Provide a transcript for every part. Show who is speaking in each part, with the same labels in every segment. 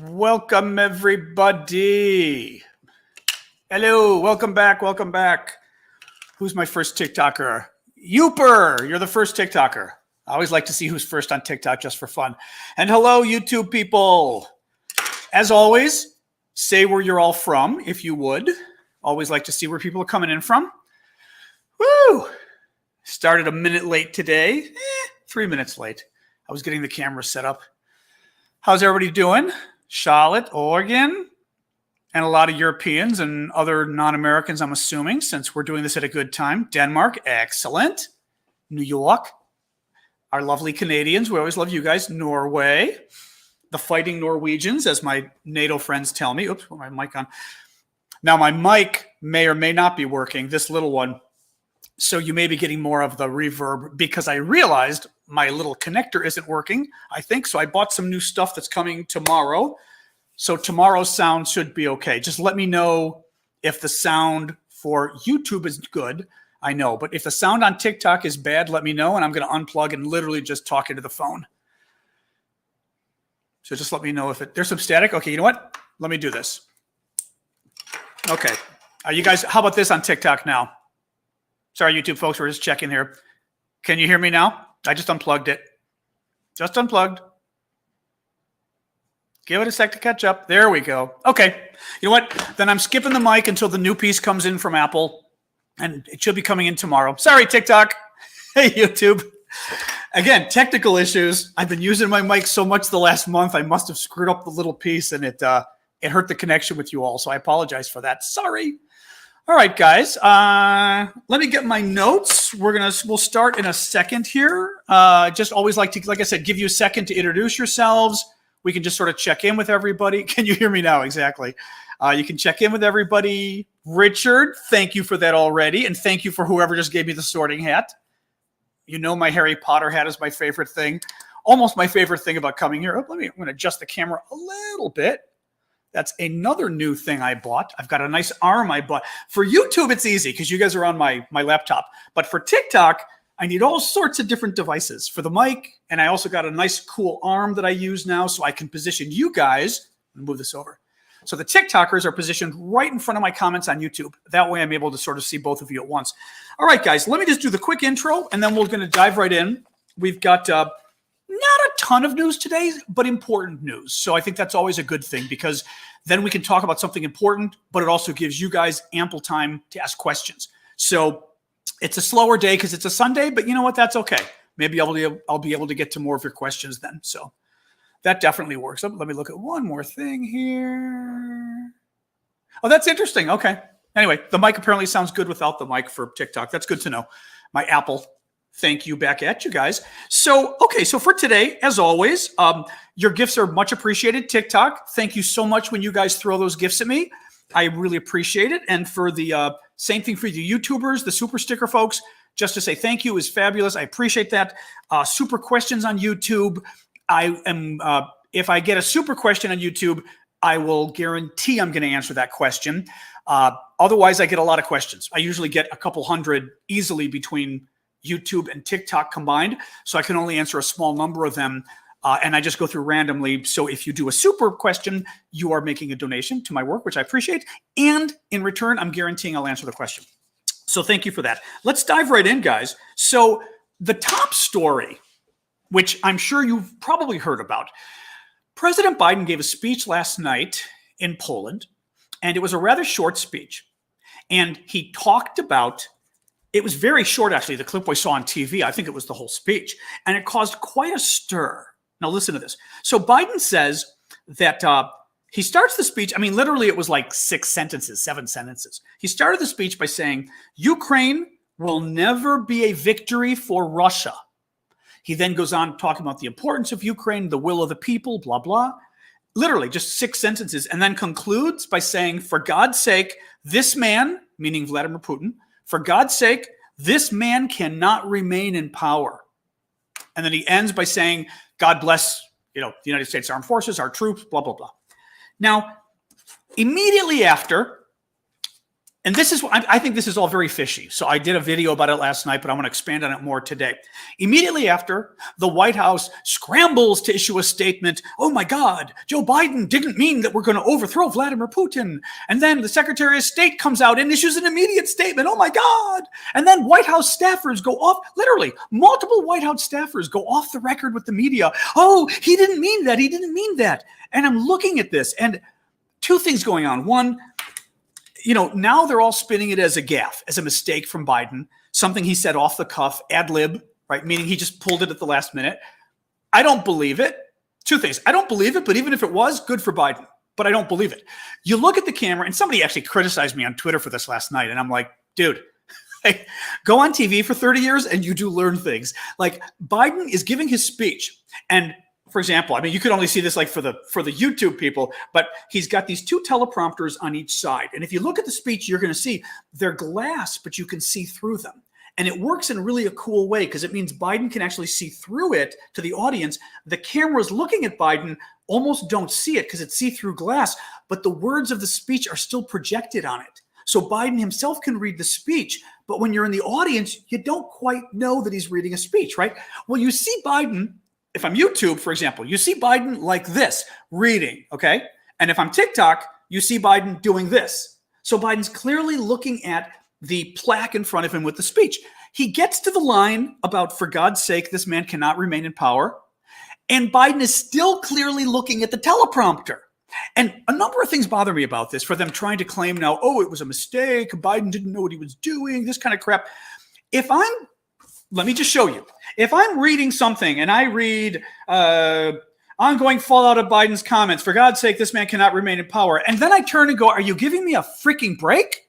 Speaker 1: Welcome, everybody. Hello, welcome back, welcome back. Who's my first TikToker? Youper, you're the first TikToker. I always like to see who's first on TikTok just for fun. And hello, YouTube people. As always, say where you're all from, if you would. Always like to see where people are coming in from. Woo! Started a minute late today. 3 minutes late. I was getting the camera set up. How's everybody doing? Charlotte, Oregon, and a lot of Europeans and other non-Americans, I'm assuming, since we're doing this at a good time. Denmark, excellent. New York, our lovely Canadians. We always love you guys. Norway, the fighting Norwegians, as my NATO friends tell me. Oops, put my mic on. Now, my mic may or may not be working, this little one. So you may be getting more of the reverb because I realized my little connector isn't working, I think. So I bought some new stuff that's coming tomorrow. So tomorrow's sound should be okay. Just let me know if the sound for YouTube is good. I know, but if the sound on TikTok is bad, let me know. And I'm going to unplug and literally just talk into the phone. So just let me know if there's some static. Okay, you know what? Let me do this. Okay. You guys, how about this on TikTok now? Sorry, YouTube folks, we're just checking here. Can you hear me now? I just unplugged it. Just unplugged. Give it a sec to catch up. There we go. Okay. You know what? Then I'm skipping the mic until the new piece comes in from Apple. And it should be coming in tomorrow. Sorry, TikTok. Hey, YouTube. Again, technical issues. I've been using my mic so much the last month. I must have screwed up the little piece and it hurt the connection with you all. So I apologize for that. Sorry. All right, guys, let me get my notes. We'll start in a second here. Just always like to, like I said, give you a second to introduce yourselves. We can just sort of check in with everybody. Can you hear me now? Exactly. You can check in with everybody. Richard, thank you for that already. And thank you for whoever just gave me the sorting hat. You know my Harry Potter hat is my favorite thing. Almost my favorite thing about coming here. I'm going to adjust the camera a little bit. That's another new thing I bought. I've got a nice arm I bought. For YouTube, it's easy because you guys are on my laptop. But for TikTok, I need all sorts of different devices for the mic. And I also got a nice cool arm that I use now so I can position you guys. Let me move this over. So the TikTokers are positioned right in front of my comments on YouTube. That way I'm able to sort of see both of you at once. All right, guys, let me just do the quick intro and then we're going to dive right in. We've got not a ton of news today, but important news. So I think that's always a good thing because then we can talk about something important, but it also gives you guys ample time to ask questions. So it's a slower day because it's a Sunday, but you know what? That's okay. Maybe I'll be able to get to more of your questions then. So that definitely works. Let me look at one more thing here. Oh, that's interesting. Okay. Anyway, the mic apparently sounds good without the mic for TikTok. That's good to know. My Apple. Thank you back at you guys. So, okay, so for today, as always, your gifts are much appreciated. TikTok, thank you so much when you guys throw those gifts at me. I really appreciate it. And for the same thing for the YouTubers, the super sticker folks, just to say thank you is fabulous. I appreciate that. Super questions on YouTube. If I get a super question on YouTube, I will guarantee I'm going to answer that question. Otherwise, I get a lot of questions. I usually get a couple hundred easily between YouTube and TikTok combined. So I can only answer a small number of them. And I just go through randomly. So if you do a super question, you are making a donation to my work, which I appreciate. And in return, I'm guaranteeing I'll answer the question. So thank you for that. Let's dive right in, guys. So the top story, which I'm sure you've probably heard about, President Biden gave a speech last night in Poland, and it was a rather short speech. And he talked about it was very short, actually, the clip we saw on TV. I think it was the whole speech. And it caused quite a stir. Now, listen to this. So Biden says that he starts the speech. I mean, literally, it was like 7 sentences. He started the speech by saying, Ukraine will never be a victory for Russia. He then goes on talking about the importance of Ukraine, the will of the people, blah, blah. Literally, just 6 sentences. And then concludes by saying, for God's sake, this man, meaning Vladimir Putin, for God's sake, this man cannot remain in power. And then he ends by saying, God bless, the United States Armed Forces, our troops, blah, blah, blah. Now, immediately after, and this is, I think this is all very fishy. So I did a video about it last night, but I want to expand on it more today. Immediately after, the White House scrambles to issue a statement. Oh my God, Joe Biden didn't mean that we're going to overthrow Vladimir Putin. And then the Secretary of State comes out and issues an immediate statement. Oh my God. And then White House staffers go off, literally multiple White House staffers go off the record with the media. Oh, he didn't mean that. He didn't mean that. And I'm looking at this and two things going on. One, now they're all spinning it as a gaffe, as a mistake from Biden, something he said off the cuff, ad lib, right? Meaning he just pulled it at the last minute. I don't believe it. Two things. I don't believe it, but even if it was, good for Biden. But I don't believe it. You look at the camera, and somebody actually criticized me on Twitter for this last night, and I'm like, dude, go on TV for 30 years and you do learn things. Like Biden is giving his speech, and for example, I mean, you could only see this like for the YouTube people, but he's got these two teleprompters on each side. And if you look at the speech, you're going to see they're glass, but you can see through them. And it works in really a cool way because it means Biden can actually see through it to the audience. The cameras looking at Biden almost don't see it because it's see-through glass, but the words of the speech are still projected on it. So Biden himself can read the speech, but when you're in the audience, you don't quite know that he's reading a speech, right? Well, you see Biden. If I'm YouTube, for example, you see Biden like this, reading, okay? And if I'm TikTok, you see Biden doing this. So Biden's clearly looking at the plaque in front of him with the speech. He gets to the line about, for God's sake, this man cannot remain in power. And Biden is still clearly looking at the teleprompter. And a number of things bother me about this, for them trying to claim now, oh, it was a mistake, Biden didn't know what he was doing, this kind of crap. Let me just show you. If I'm reading something and I read ongoing fallout of Biden's comments, for God's sake, this man cannot remain in power. And then I turn and go, are you giving me a freaking break?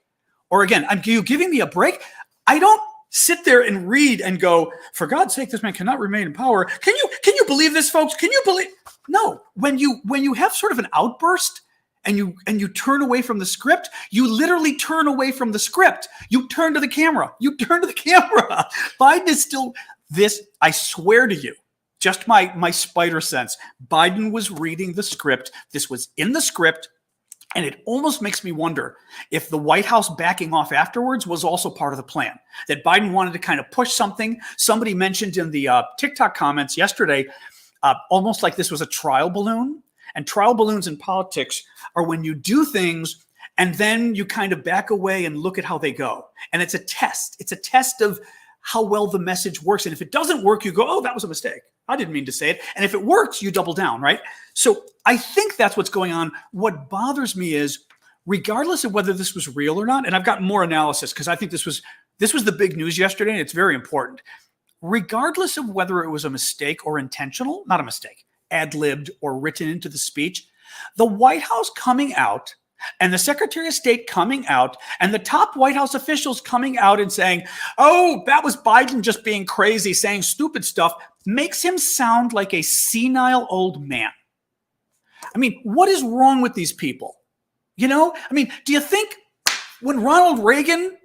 Speaker 1: Or again, are you giving me a break? I don't sit there and read and go, for God's sake, this man cannot remain in power. Can you believe this, folks? Can you believe? No, when you have sort of an outburst and you turn away from the script, you literally turn away from the script. You turn to the camera. Biden is still this, I swear to you, just my spider sense. Biden was reading the script. This was in the script. And it almost makes me wonder if the White House backing off afterwards was also part of the plan, that Biden wanted to kind of push something. Somebody mentioned in the TikTok comments yesterday, almost like this was a trial balloon. And trial balloons in politics are when you do things and then you kind of back away and look at how they go. And it's a test. It's a test of how well the message works. And if it doesn't work, you go, oh, that was a mistake. I didn't mean to say it. And if it works, you double down, right? So I think that's what's going on. What bothers me is, regardless of whether this was real or not, and I've got more analysis because I think this was the big news yesterday, and it's very important. Regardless of whether it was a mistake or intentional, not a mistake, ad-libbed or written into the speech, the White House coming out and the Secretary of State coming out and the top White House officials coming out and saying, oh, that was Biden just being crazy, saying stupid stuff, makes him sound like a senile old man. I mean, what is wrong with these people? You know, I mean, do you think when Ronald Reagan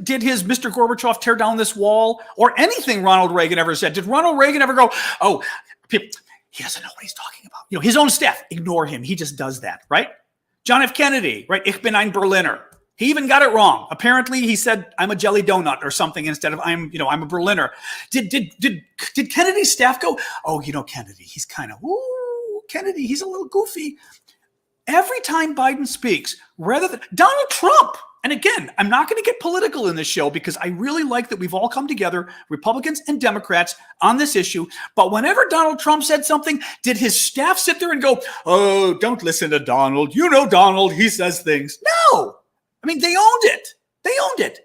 Speaker 1: did his Mr. Gorbachev tear down this wall, or anything Ronald Reagan ever said, did Ronald Reagan ever go, oh, he doesn't know what he's talking about? You know, his own staff, ignore him. He just does that, right? John F. Kennedy, right? Ich bin ein Berliner. He even got it wrong. Apparently, he said, I'm a jelly donut or something instead of I'm a Berliner. Did Kennedy's staff go, oh, Kennedy, he's kind of, Kennedy, he's a little goofy. Every time Biden speaks, rather than Donald Trump, and again, I'm not going to get political in this show because I really like that we've all come together, Republicans and Democrats, on this issue. But whenever Donald Trump said something, did his staff sit there and go, oh, don't listen to Donald. You know Donald, he says things. No. I mean, they owned it.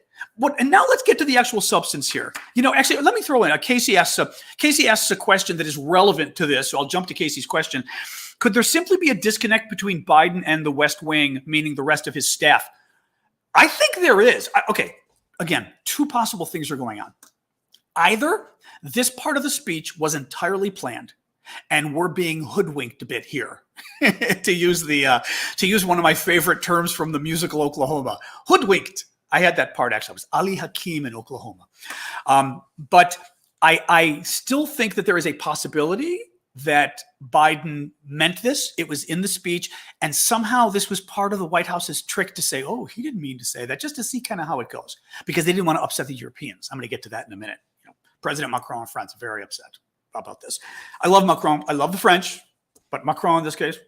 Speaker 1: And now let's get to the actual substance here. Actually, let me throw in Casey asks a question that is relevant to this. So I'll jump to Casey's question. Could there simply be a disconnect between Biden and the West Wing, meaning the rest of his staff? I think there is. Okay, again, two possible things are going on. Either this part of the speech was entirely planned, and we're being hoodwinked a bit here, to use one of my favorite terms from the musical Oklahoma, hoodwinked. I had that part actually. I was Ali Hakim in Oklahoma, but I still think that there is a possibility that Biden meant this. It was in the speech. And somehow this was part of the White House's trick to say, oh, he didn't mean to say that, just to see kind of how it goes, because they didn't want to upset the Europeans. I'm going to get to that in a minute. President Macron and France are very upset about this. I love Macron. I love the French, but Macron in this case.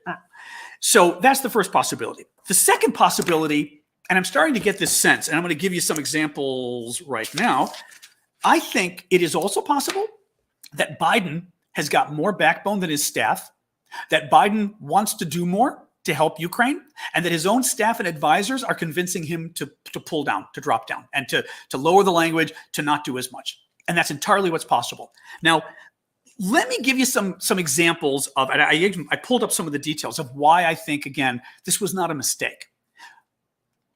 Speaker 1: So that's the first possibility. The second possibility, and I'm starting to get this sense, and I'm going to give you some examples right now. I think it is also possible that Biden has got more backbone than his staff, that Biden wants to do more to help Ukraine, and that his own staff and advisors are convincing him to pull down, to drop down, and to lower the language, to not do as much. And that's entirely what's possible. Now, let me give you some examples of, and I pulled up some of the details of why I think, again, this was not a mistake.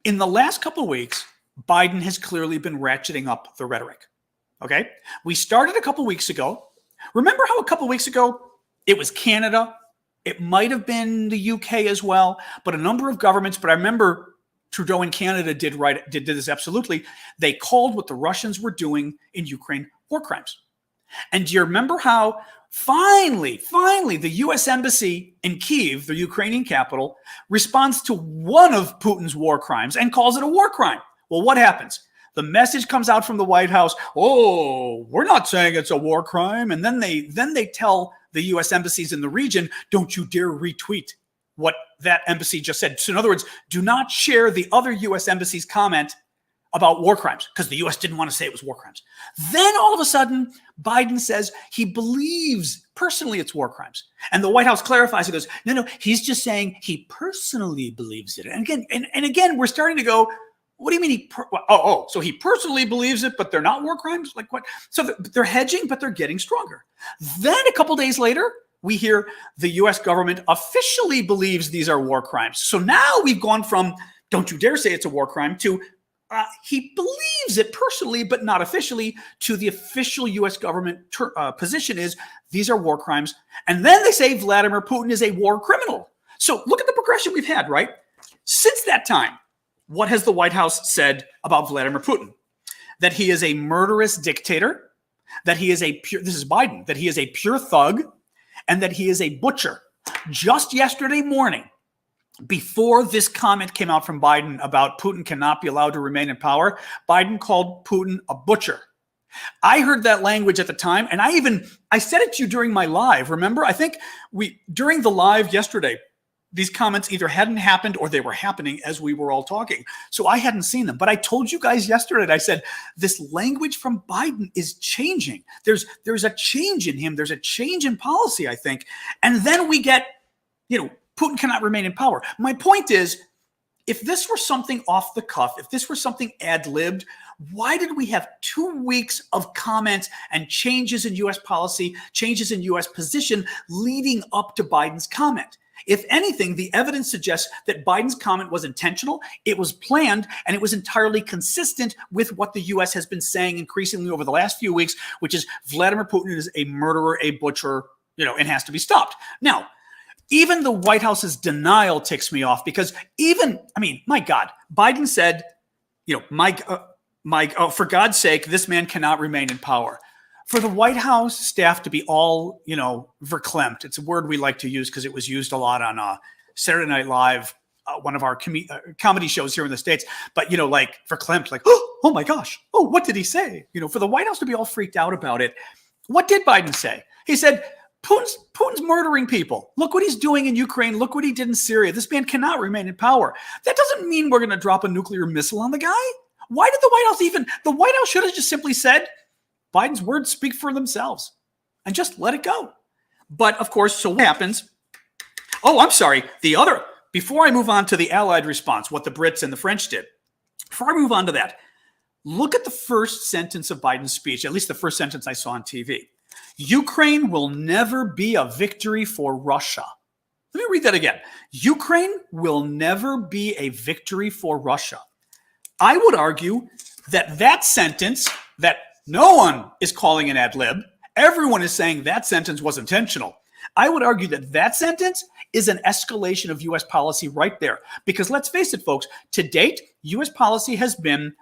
Speaker 1: In the last couple of weeks, Biden has clearly been ratcheting up the rhetoric. Okay? We started a couple of weeks ago. Remember how a couple of weeks ago, it was Canada, it might have been the UK as well, but a number of governments, but I remember Trudeau in Canada did this absolutely. They called what the Russians were doing in Ukraine war crimes. And do you remember how finally, the U.S. Embassy in Kyiv, the Ukrainian capital, responds to one of Putin's war crimes and calls it a war crime? Well, what happens? The message comes out from the White House, oh, we're not saying it's a war crime. And then they tell the U.S. embassies in the region, don't you dare retweet what that embassy just said. So in other words, do not share the other U.S. embassy's comment about war crimes, because the U.S. didn't want to say it was war crimes. Then all of a sudden, Biden says he believes personally it's war crimes. And the White House clarifies, it goes, no, he's just saying he personally believes it. And again, we're starting to go, what do you mean so he personally believes it, but they're not war crimes? Like what? So they're hedging, but they're getting stronger. Then a couple days later, we hear the U.S. government officially believes these are war crimes. So now we've gone from don't you dare say it's a war crime to he believes it personally, but not officially, to the official U.S. government position is these are war crimes. And then they say Vladimir Putin is a war criminal. So look at the progression we've had, right? Since that time, what has the White House said about Vladimir Putin? That he is a murderous dictator, that he is this is Biden, that he is a pure thug, and that he is a butcher. Just yesterday morning, before this comment came out from Biden about Putin cannot be allowed to remain in power, Biden called Putin a butcher. I heard that language at the time, and I said it to you during my live. Remember, I think during the live yesterday, these comments either hadn't happened or they were happening as we were all talking. So I hadn't seen them. But I told you guys yesterday, I said, this language from Biden is changing. There's a change in him. There's a change in policy, I think. And then we get, Putin cannot remain in power. My point is, if this were something off the cuff, if this were something ad-libbed, why did we have 2 weeks of comments and changes in U.S. policy, changes in U.S. position leading up to Biden's comment? If anything, the evidence suggests that Biden's comment was intentional, it was planned, and it was entirely consistent with what the U.S. has been saying increasingly over the last few weeks, which is Vladimir Putin is a murderer, a butcher, and has to be stopped. Now, even the White House's denial ticks me off because my God, Biden said, for God's sake, this man cannot remain in power. For the White House staff to be all, verklempt, it's a word we like to use because it was used a lot on Saturday Night Live, one of our comedy shows here in the States. But, like verklempt, like, oh my gosh, what did he say? For the White House to be all freaked out about it. What did Biden say? He said, Putin's murdering people. Look what he's doing in Ukraine. Look what he did in Syria. This man cannot remain in power. That doesn't mean we're going to drop a nuclear missile on the guy. Why did the White House should have just simply said, Biden's words speak for themselves and just let it go. But of course, so what happens? Oh, I'm sorry. Before I move on to the Allied response, what the Brits and the French did, before I move on to that, look at the first sentence of Biden's speech, at least the first sentence I saw on TV. Ukraine will never be a victory for Russia. Let me read that again. Ukraine will never be a victory for Russia. I would argue that sentence, that no one is calling an ad lib, everyone is saying that sentence was intentional. I would argue that sentence is an escalation of U.S. policy right there. Because let's face it, folks, to date, U.S. policy has been,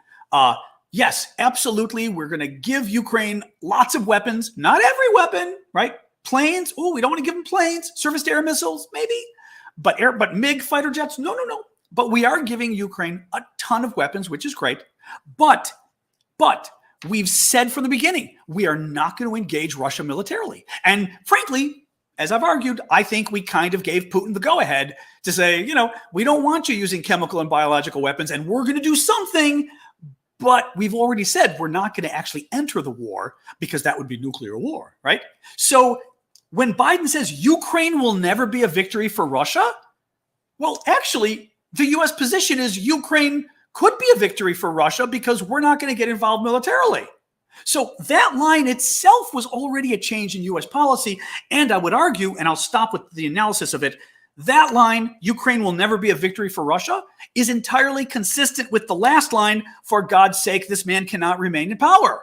Speaker 1: yes, absolutely, we're going to give Ukraine lots of weapons, not every weapon, right? Planes? Oh, we don't want to give them planes. Surface-to-air missiles, maybe. But MiG fighter jets? No. But we are giving Ukraine a ton of weapons, which is great. But we've said from the beginning, we are not going to engage Russia militarily. And frankly, as I've argued, I think we kind of gave Putin the go-ahead to say, we don't want you using chemical and biological weapons, and we're going to do something. But we've already said we're not going to actually enter the war because that would be nuclear war, right? So when Biden says Ukraine will never be a victory for Russia, well, actually, the U.S. position is Ukraine could be a victory for Russia because we're not going to get involved militarily. So that line itself was already a change in U.S. policy. And I would argue, and I'll stop with the analysis of it, that line, Ukraine will never be a victory for Russia, is entirely consistent with the last line, for God's sake, this man cannot remain in power.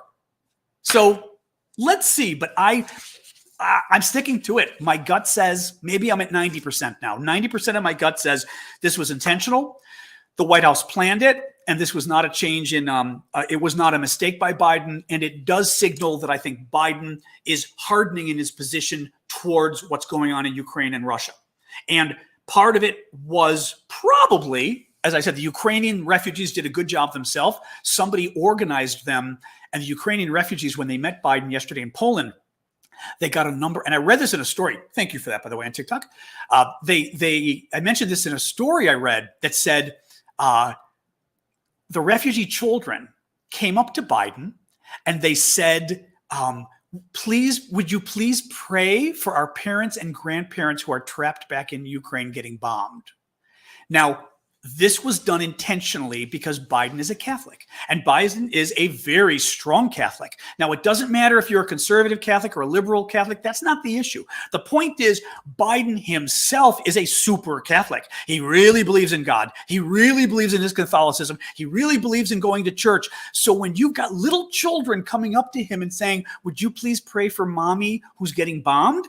Speaker 1: So let's see. But I'm sticking to it. My gut says, maybe I'm at 90% now. 90% of my gut says this was intentional. The White House planned it, and this was not a change in, it was not a mistake by Biden. And it does signal that I think Biden is hardening in his position towards what's going on in Ukraine and Russia. And part of it was probably, as I said, the Ukrainian refugees did a good job themselves. Somebody organized them, and the Ukrainian refugees, when they met Biden yesterday in Poland, they got a number, and I read this in a story. Thank you for that, by the way, on TikTok. I mentioned this in a story I read that said the refugee children came up to Biden and they said, would you please pray for our parents and grandparents who are trapped back in Ukraine getting bombed? Now, this was done intentionally because Biden is a Catholic, and Biden is a very strong Catholic. Now, it doesn't matter if you're a conservative Catholic or a liberal Catholic. That's not the issue. The point is, Biden himself is a super Catholic. He really believes in God. He really believes in his Catholicism. He really believes in going to church. So when you've got little children coming up to him and saying, would you please pray for mommy who's getting bombed?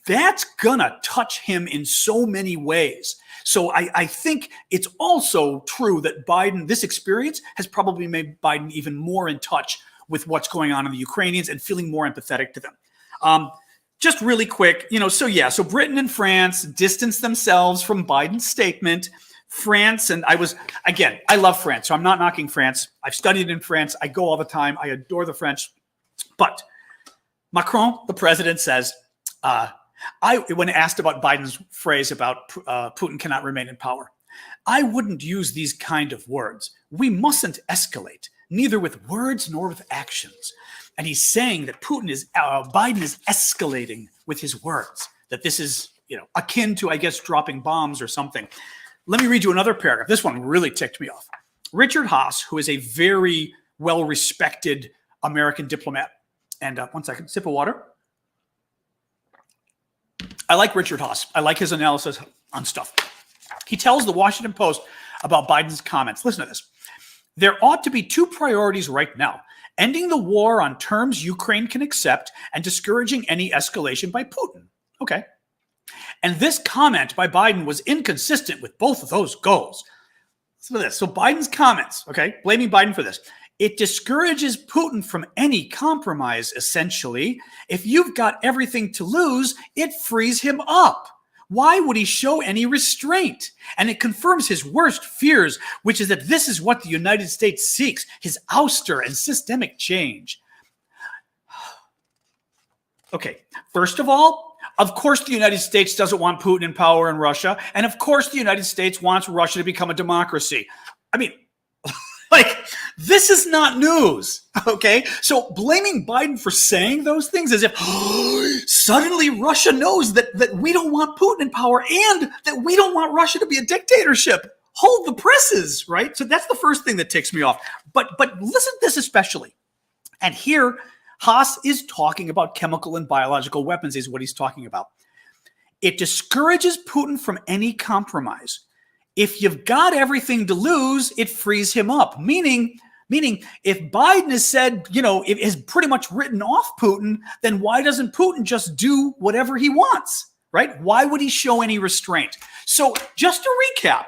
Speaker 1: That's gonna touch him in so many ways. So I think it's also true that Biden, this experience has probably made Biden even more in touch with what's going on in the Ukrainians and feeling more empathetic to them. Just really quick, so Britain and France distanced themselves from Biden's statement. France, and I love France, so I'm not knocking France. I've studied in France. I go all the time. I adore the French. But Macron, the president, says, when asked about Biden's phrase about Putin cannot remain in power, I wouldn't use these kind of words. We mustn't escalate, neither with words nor with actions. And he's saying that Biden is escalating with his words, that this is, akin to, I guess, dropping bombs or something. Let me read you another paragraph. This one really ticked me off. Richard Haas, who is a very well-respected American diplomat, and one second, sip of water. I like Richard Haas. I like his analysis on stuff. He tells the Washington Post about Biden's comments. Listen to this. There ought to be two priorities right now: ending the war on terms Ukraine can accept and discouraging any escalation by Putin. Okay. And this comment by Biden was inconsistent with both of those goals. Listen to this. So Biden's comments, okay, blaming Biden for this. It discourages Putin from any compromise, essentially. If you've got everything to lose, it frees him up. Why would he show any restraint? And it confirms his worst fears, which is that this is what the United States seeks, his ouster and systemic change. Okay, first of all, of course the United States doesn't want Putin in power in Russia, and of course the United States wants Russia to become a democracy. I mean, this is not news, okay? So blaming Biden for saying those things as if suddenly Russia knows that we don't want Putin in power and that we don't want Russia to be a dictatorship. Hold the presses, right? So that's the first thing that ticks me off. But listen to this especially. And here, Haas is talking about chemical and biological weapons is what he's talking about. It discourages Putin from any compromise. If you've got everything to lose, it frees him up. Meaning, if Biden has said, it has pretty much written off Putin, then why doesn't Putin just do whatever he wants, right? Why would he show any restraint? So just to recap,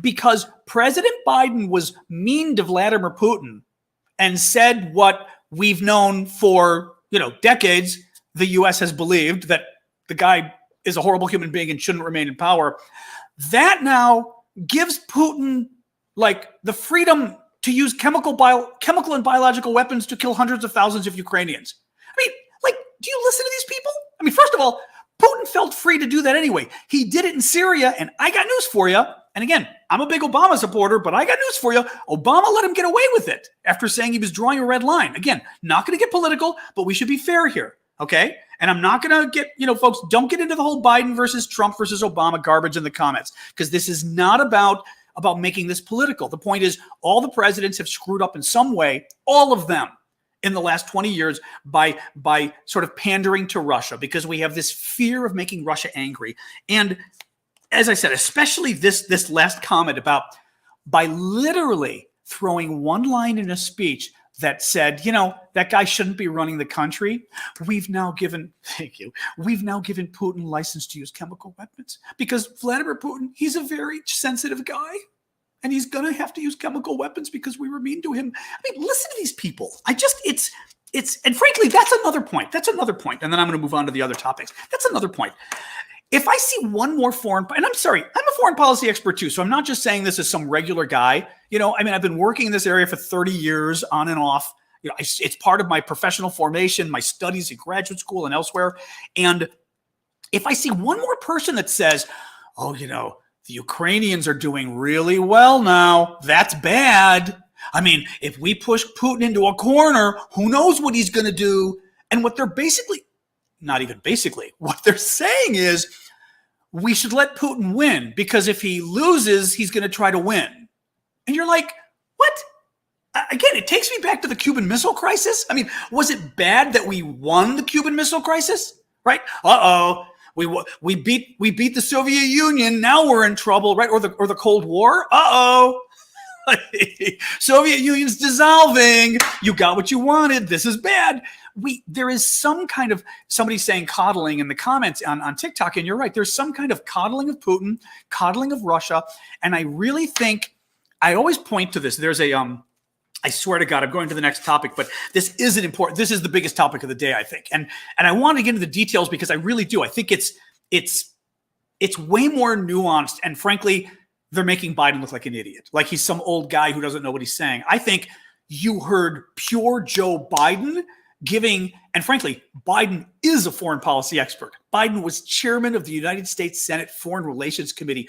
Speaker 1: because President Biden was mean to Vladimir Putin and said what we've known for, decades, the U.S. has believed that the guy is a horrible human being and shouldn't remain in power, that now gives Putin like the freedom to use chemical and biological weapons to kill hundreds of thousands of Ukrainians. I mean, like, do you listen to these people? I mean, first of all, Putin felt free to do that anyway. He did it in Syria, and I got news for you. And again, I'm a big Obama supporter, but I got news for you. Obama let him get away with it after saying he was drawing a red line. Again, not going to get political, but we should be fair here, okay? And I'm not going to get, folks, don't get into the whole Biden versus Trump versus Obama garbage in the comments, because this is not about making this political. The point is, all the presidents have screwed up in some way, all of them, in the last 20 years by sort of pandering to Russia, because we have this fear of making Russia angry. And as I said, especially this last comment about by literally throwing one line in a speech that said, that guy shouldn't be running the country. We've now given Putin license to use chemical weapons because Vladimir Putin, he's a very sensitive guy. And he's going to have to use chemical weapons because we were mean to him. I mean, listen to these people. And frankly, that's another point. And then I'm going to move on to the other topics. That's another point. If I see one more and I'm sorry, I'm a foreign policy expert too. So I'm not just saying this as some regular guy. I've been working in this area for 30 years on and off. It's part of my professional formation, my studies in graduate school and elsewhere. And if I see one more person that says, the Ukrainians are doing really well now, that's bad. I mean, if we push Putin into a corner, who knows what he's going to do? And what they're what they're saying is we should let Putin win because if he loses, he's going to try to win. And you're like, what? Again, it takes me back to the Cuban Missile Crisis. I mean, was it bad that we won the Cuban Missile Crisis? Right? We beat the Soviet Union. Now we're in trouble, right? Or the Cold War. Soviet Union's dissolving. You got what you wanted. This is bad. There is some kind of somebody saying coddling in the comments on TikTok, and you're right. There's some kind of coddling of Putin, coddling of Russia, and I really think I always point to this. There's I swear to God, I'm going to the next topic, but this isn't important. This is the biggest topic of the day, I think. And I want to get into the details because I really do. I think it's way more nuanced. And frankly, they're making Biden look like an idiot. Like he's some old guy who doesn't know what he's saying. I think you heard pure Joe Biden and frankly, Biden is a foreign policy expert. Biden was chairman of the United States Senate Foreign Relations Committee.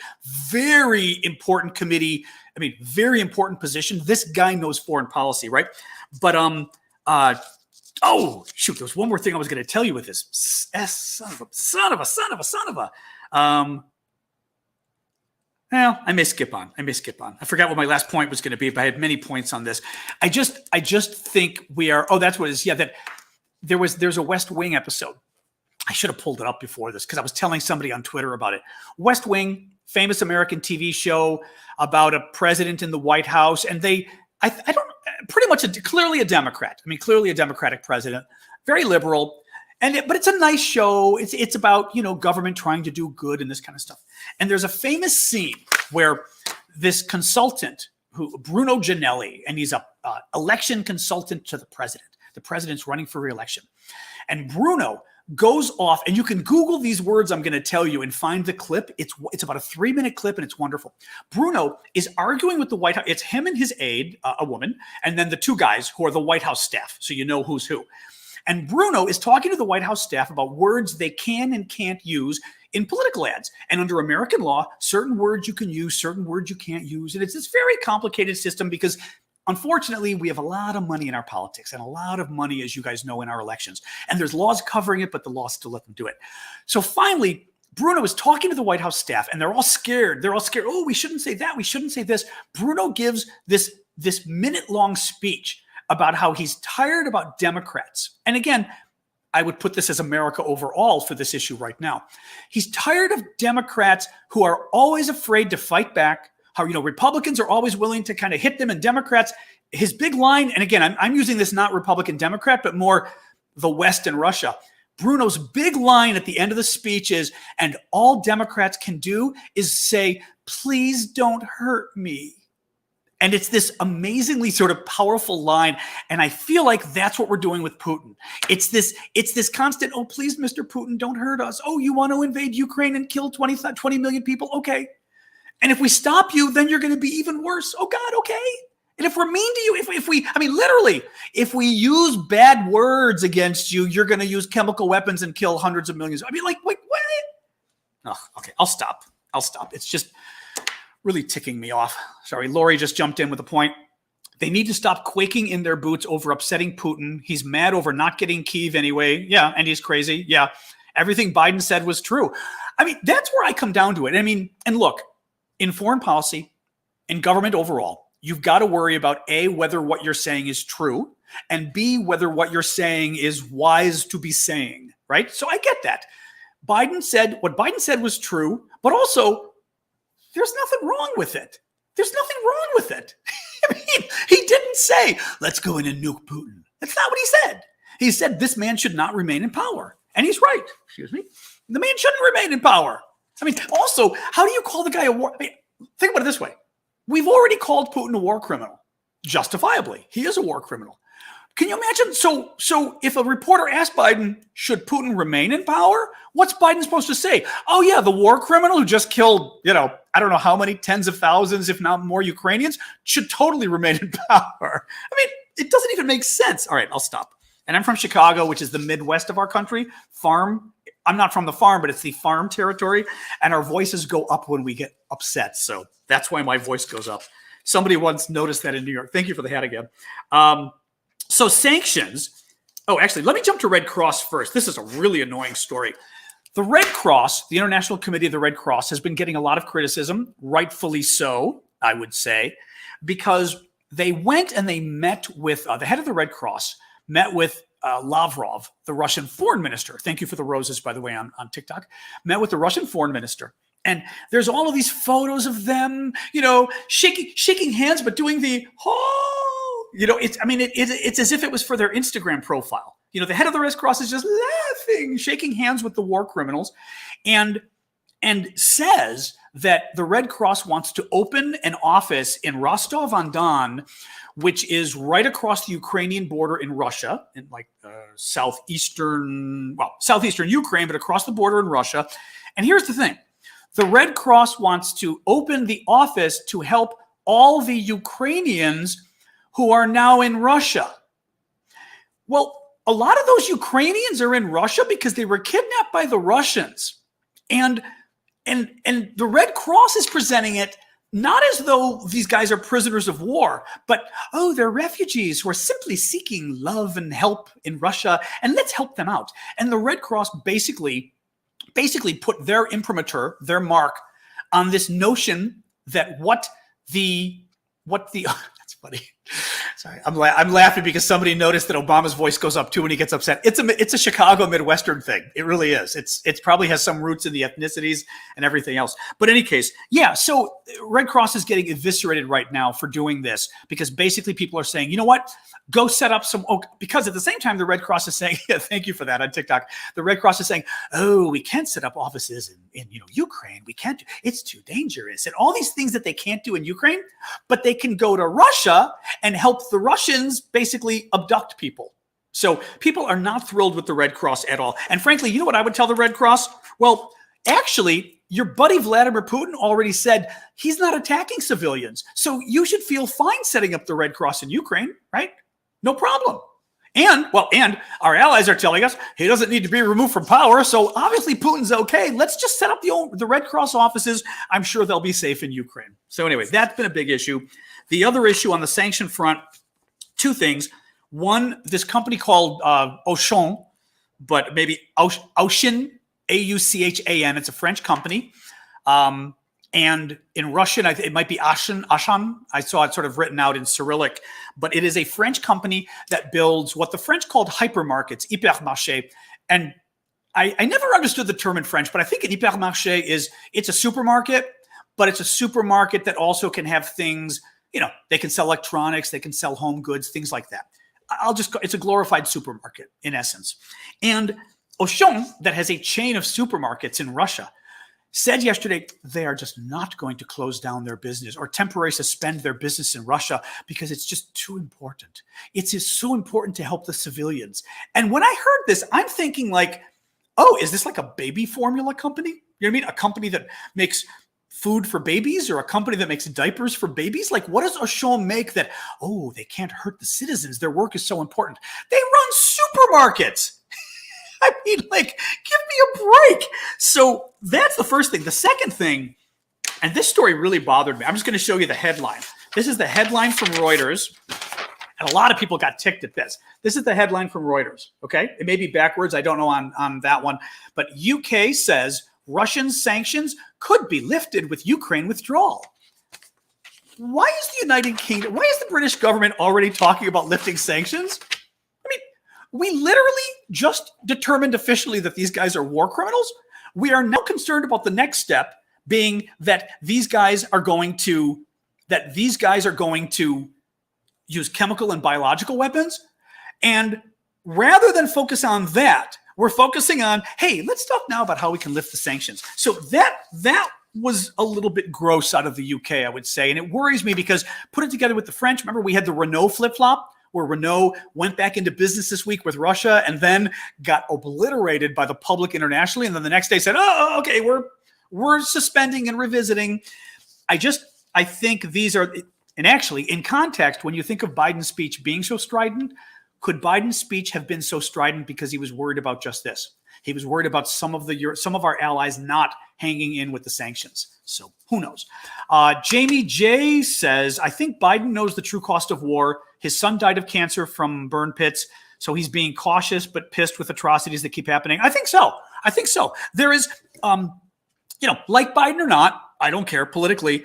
Speaker 1: Very important committee. I mean, very important position. This guy knows foreign policy, right? But oh shoot, there was one more thing I was going to tell you with this. Son of a. Well, I may skip on. I forgot what my last point was going to be, but I had many points on this. I just think we are. Oh, that's what it is. Yeah, that there's a West Wing episode. I should have pulled it up before this because I was telling somebody on Twitter about it. West Wing, famous American TV show about a president in the White House, and clearly a Democrat. I mean, clearly a Democratic president, very liberal. But it's a nice show. It's about, government trying to do good and this kind of stuff. And there's a famous scene where this consultant, Bruno Gianelli, and he's a election consultant to the president. The president's running for re-election. And Bruno goes off, and you can Google these words I'm going to tell you and find the clip. It's about a 3-minute clip, and it's wonderful. Bruno is arguing with the White House. It's him and his aide, a woman, and then the two guys who are the White House staff, so you know who's who. And Bruno is talking to the White House staff about words they can and can't use in political ads. And under American law, certain words you can use, certain words you can't use. And it's this very complicated system because, unfortunately, we have a lot of money in our politics and a lot of money, as you guys know, in our elections. And there's laws covering it, but the laws still let them do it. So finally, Bruno is talking to the White House staff, and they're all scared. Oh, we shouldn't say that. We shouldn't say this. Bruno gives this minute-long speech about how he's tired about Democrats. And again, I would put this as America overall for this issue right now. He's tired of Democrats who are always afraid to fight back, how, Republicans are always willing to kind of hit them, and Democrats, his big line, and again, I'm using this not Republican Democrat, but more the West and Russia. Bruno's big line at the end of the speech is, and all Democrats can do is say, please don't hurt me. And it's this amazingly sort of powerful line. And I feel like that's what we're doing with Putin. It's this constant, oh, please, Mr. Putin, don't hurt us. Oh, you want to invade Ukraine and kill 20 million people? Okay. And if we stop you, then you're going to be even worse. Oh, God, okay. And if we're mean to you, literally, if we use bad words against you, you're going to use chemical weapons and kill hundreds of millions. Wait, what? Oh, okay, I'll stop. It's just really ticking me off. Sorry, Lori just jumped in with a point. They need to stop quaking in their boots over upsetting Putin. He's mad over not getting Kyiv anyway. Yeah, and he's crazy. Yeah, everything Biden said was true. That's where I come down to it. And look, in foreign policy, in government overall, you've got to worry about A, whether what you're saying is true, and B, whether what you're saying is wise to be saying, right? So I get that. What Biden said was true, but also there's nothing wrong with it. He didn't say, let's go in and nuke Putin. That's not what he said. He said this man should not remain in power. And he's right. Excuse me. The man shouldn't remain in power. Also, how do you call the guy a war? Think about it this way. We've already called Putin a war criminal, justifiably. He is a war criminal. Can you imagine? So if a reporter asked Biden, should Putin remain in power? What's Biden supposed to say? Oh, yeah, the war criminal who just killed, I don't know how many tens of thousands, if not more Ukrainians, should totally remain in power. It doesn't even make sense. All right, I'll stop. And I'm from Chicago, which is the Midwest of our country. I'm not from the farm, but it's the farm territory. And our voices go up when we get upset. So that's why my voice goes up. Somebody once noticed that in New York. Thank you for the hat again. So sanctions. Oh, actually, let me jump to Red Cross first. This is a really annoying story. The Red Cross, the International Committee of the Red Cross, has been getting a lot of criticism, rightfully so, I would say, because they went and they met with the head of the Red Cross, met with Lavrov, the Russian foreign minister. Thank you for the roses, by the way, on TikTok. Met with the Russian foreign minister. And there's all of these photos of them, shaking hands, but doing the, it's as if it was for their Instagram profile. The head of the Red Cross is just laughing, shaking hands with the war criminals, and says that the Red Cross wants to open an office in Rostov-on-Don, which is right across the Ukrainian border in Russia, in southeastern Ukraine, but across the border in Russia. And here's the thing. The Red Cross wants to open the office to help all the Ukrainians who are now in Russia. Well, a lot of those Ukrainians are in Russia because they were kidnapped by the Russians. And the Red Cross is presenting it not as though these guys are prisoners of war, but, they're refugees who are simply seeking love and help in Russia, and let's help them out. And the Red Cross basically put their imprimatur, their mark, on this notion that what the that's funny. Sorry, I'm laughing because somebody noticed that Obama's voice goes up too when he gets upset. It's a Chicago Midwestern thing. It really is. It probably has some roots in the ethnicities and everything else. But in any case, yeah. So Red Cross is getting eviscerated right now for doing this because basically people are saying, you know what? Go set up some. Because at the same time, the Red Cross is saying, yeah, thank you for that on TikTok. The Red Cross is saying, we can't set up offices in Ukraine. We can't. It's too dangerous, and all these things that they can't do in Ukraine, but they can go to Russia and help the Russians basically abduct people. So people are not thrilled with the Red Cross at all. And frankly, you know what I would tell the Red Cross? Well, actually, your buddy Vladimir Putin already said he's not attacking civilians. So you should feel fine setting up the Red Cross in Ukraine, right? No problem. And our allies are telling us he doesn't need to be removed from power. So obviously Putin's okay. Let's just set up the Red Cross offices. I'm sure they'll be safe in Ukraine. So anyway, that's been a big issue. The other issue on the sanction front, two things. One, this company called Auchan, but maybe Auchan, Auchan. It's a French company. And in Russian, it might be Ashan. I saw it sort of written out in Cyrillic, but it is a French company that builds what the French called hypermarkets, hypermarché. And I never understood the term in French, but I think an hypermarché it's a supermarket, but it's a supermarket that also can have things, they can sell electronics, they can sell home goods, things like that. It's a glorified supermarket in essence. And Auchan, that has a chain of supermarkets in Russia, said yesterday they are just not going to close down their business or temporarily suspend their business in Russia because it's just too important. It's just so important to help the civilians. And when I heard this, I'm thinking like, oh, is this like a baby formula company? You know what I mean? A company that makes food for babies or a company that makes diapers for babies? Like, what does Auchan make that, oh, they can't hurt the citizens. Their work is so important. They run supermarkets. I mean, like, give me a break. So that's the first thing. The second thing, and this story really bothered me. I'm just going to show you the headline. This is the headline from Reuters. And a lot of people got ticked at this. This is the headline from Reuters, okay? It may be backwards. I don't know on that one. But UK says Russian sanctions could be lifted with Ukraine withdrawal. Why is the United Kingdom, why is the British government already talking about lifting sanctions? I mean, we literally just determined officially that these guys are war criminals. We are now concerned about the next step being that these guys are going to use chemical and biological weapons. And rather than focus on that, we're focusing on, hey, let's talk now about how we can lift the sanctions. So that was a little bit gross out of the UK, I would say. And it worries me because put it together with the French. Remember, we had the Renault flip-flop where Renault went back into business this week with Russia and then got obliterated by the public internationally. And then the next day said, oh, okay, we're suspending and revisiting. I think these are, and actually in context, when you think of Biden's speech being so strident, could Biden's speech have been so strident because he was worried about just this? He was worried about some of our allies not hanging in with the sanctions. So who knows? Jamie J says, I think Biden knows the true cost of war. His son died of cancer from burn pits. So he's being cautious but pissed with atrocities that keep happening. I think so. There is, like Biden or not, I don't care politically,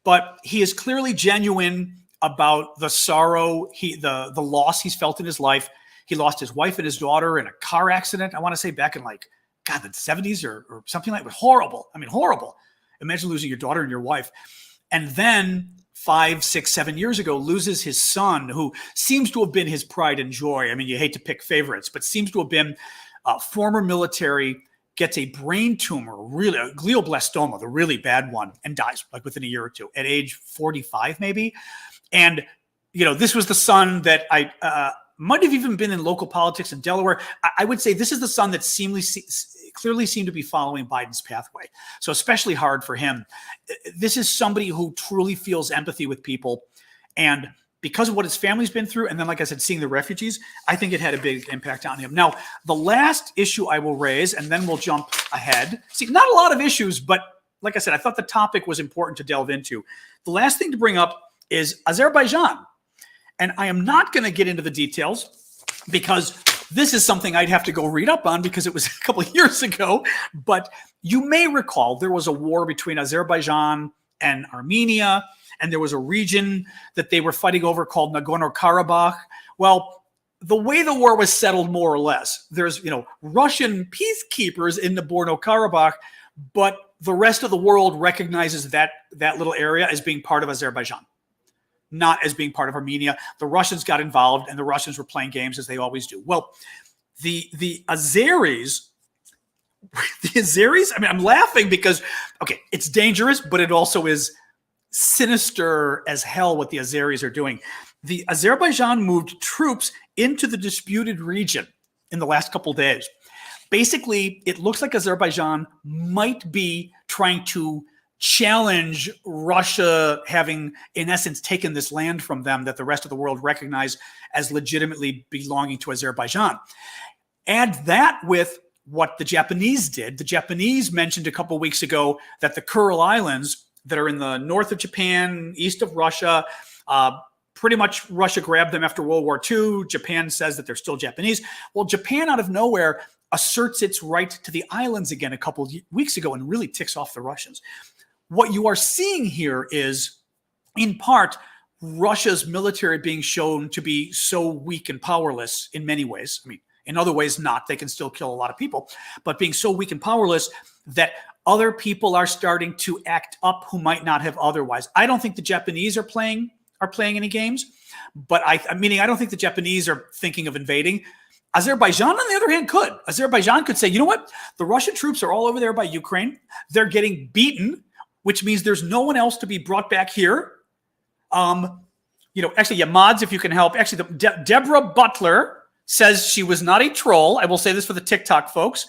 Speaker 1: but he is clearly genuine about the sorrow, the loss he's felt in his life. He lost his wife and his daughter in a car accident, I want to say back in the 70s or something like that. Horrible. I mean, horrible. Imagine losing your daughter and your wife. And then 5, 6, 7 years ago, loses his son, who seems to have been his pride and joy. I mean, you hate to pick favorites, but seems to have been former military, gets a brain tumor, really a glioblastoma, the really bad one, and dies within a year or two at age 45, maybe. And, this was the son that I might have even been in local politics in Delaware. I would say this is the son that clearly seemed to be following Biden's pathway. So especially hard for him. This is somebody who truly feels empathy with people. And because of what his family's been through, and then, like I said, seeing the refugees, I think it had a big impact on him. Now, the last issue I will raise, and then we'll jump ahead. See, not a lot of issues, but like I said, I thought the topic was important to delve into. The last thing to bring up is Azerbaijan. And I am not going to get into the details because this is something I'd have to go read up on because it was a couple of years ago. But you may recall there was a war between Azerbaijan and Armenia, and there was a region that they were fighting over called Nagorno-Karabakh. Well, the way the war was settled, more or less, there's Russian peacekeepers in Nagorno-Karabakh, but the rest of the world recognizes that little area as being part of Azerbaijan, not as being part of Armenia. The Russians got involved, and the Russians were playing games as they always do. Well, the Azeris, I mean, I'm laughing because, okay, it's dangerous, but it also is sinister as hell what the Azeris are doing. The Azerbaijan moved troops into the disputed region in the last couple of days. Basically, it looks like Azerbaijan might be trying to challenge Russia having, in essence, taken this land from them that the rest of the world recognize as legitimately belonging to Azerbaijan. Add that with what the Japanese did. The Japanese mentioned a couple of weeks ago that the Kuril Islands that are in the north of Japan, east of Russia, pretty much Russia grabbed them after World War II. Japan says that they're still Japanese. Well, Japan out of nowhere asserts its right to the islands again a couple of weeks ago and really ticks off the Russians. What you are seeing here is, in part, Russia's military being shown to be so weak and powerless in many ways. I mean, in other ways, not. They can still kill a lot of people, but being so weak and powerless that other people are starting to act up who might not have otherwise. I don't think the Japanese are playing any games, but I don't think the Japanese are thinking of invading. Azerbaijan, on the other hand, could. Azerbaijan could say, you know what? The Russian troops are all over there by Ukraine. They're getting beaten, which means there's no one else to be brought back here. Actually, yeah, mods, if you can help. Actually, Deborah Butler says she was not a troll. I will say this for the TikTok folks.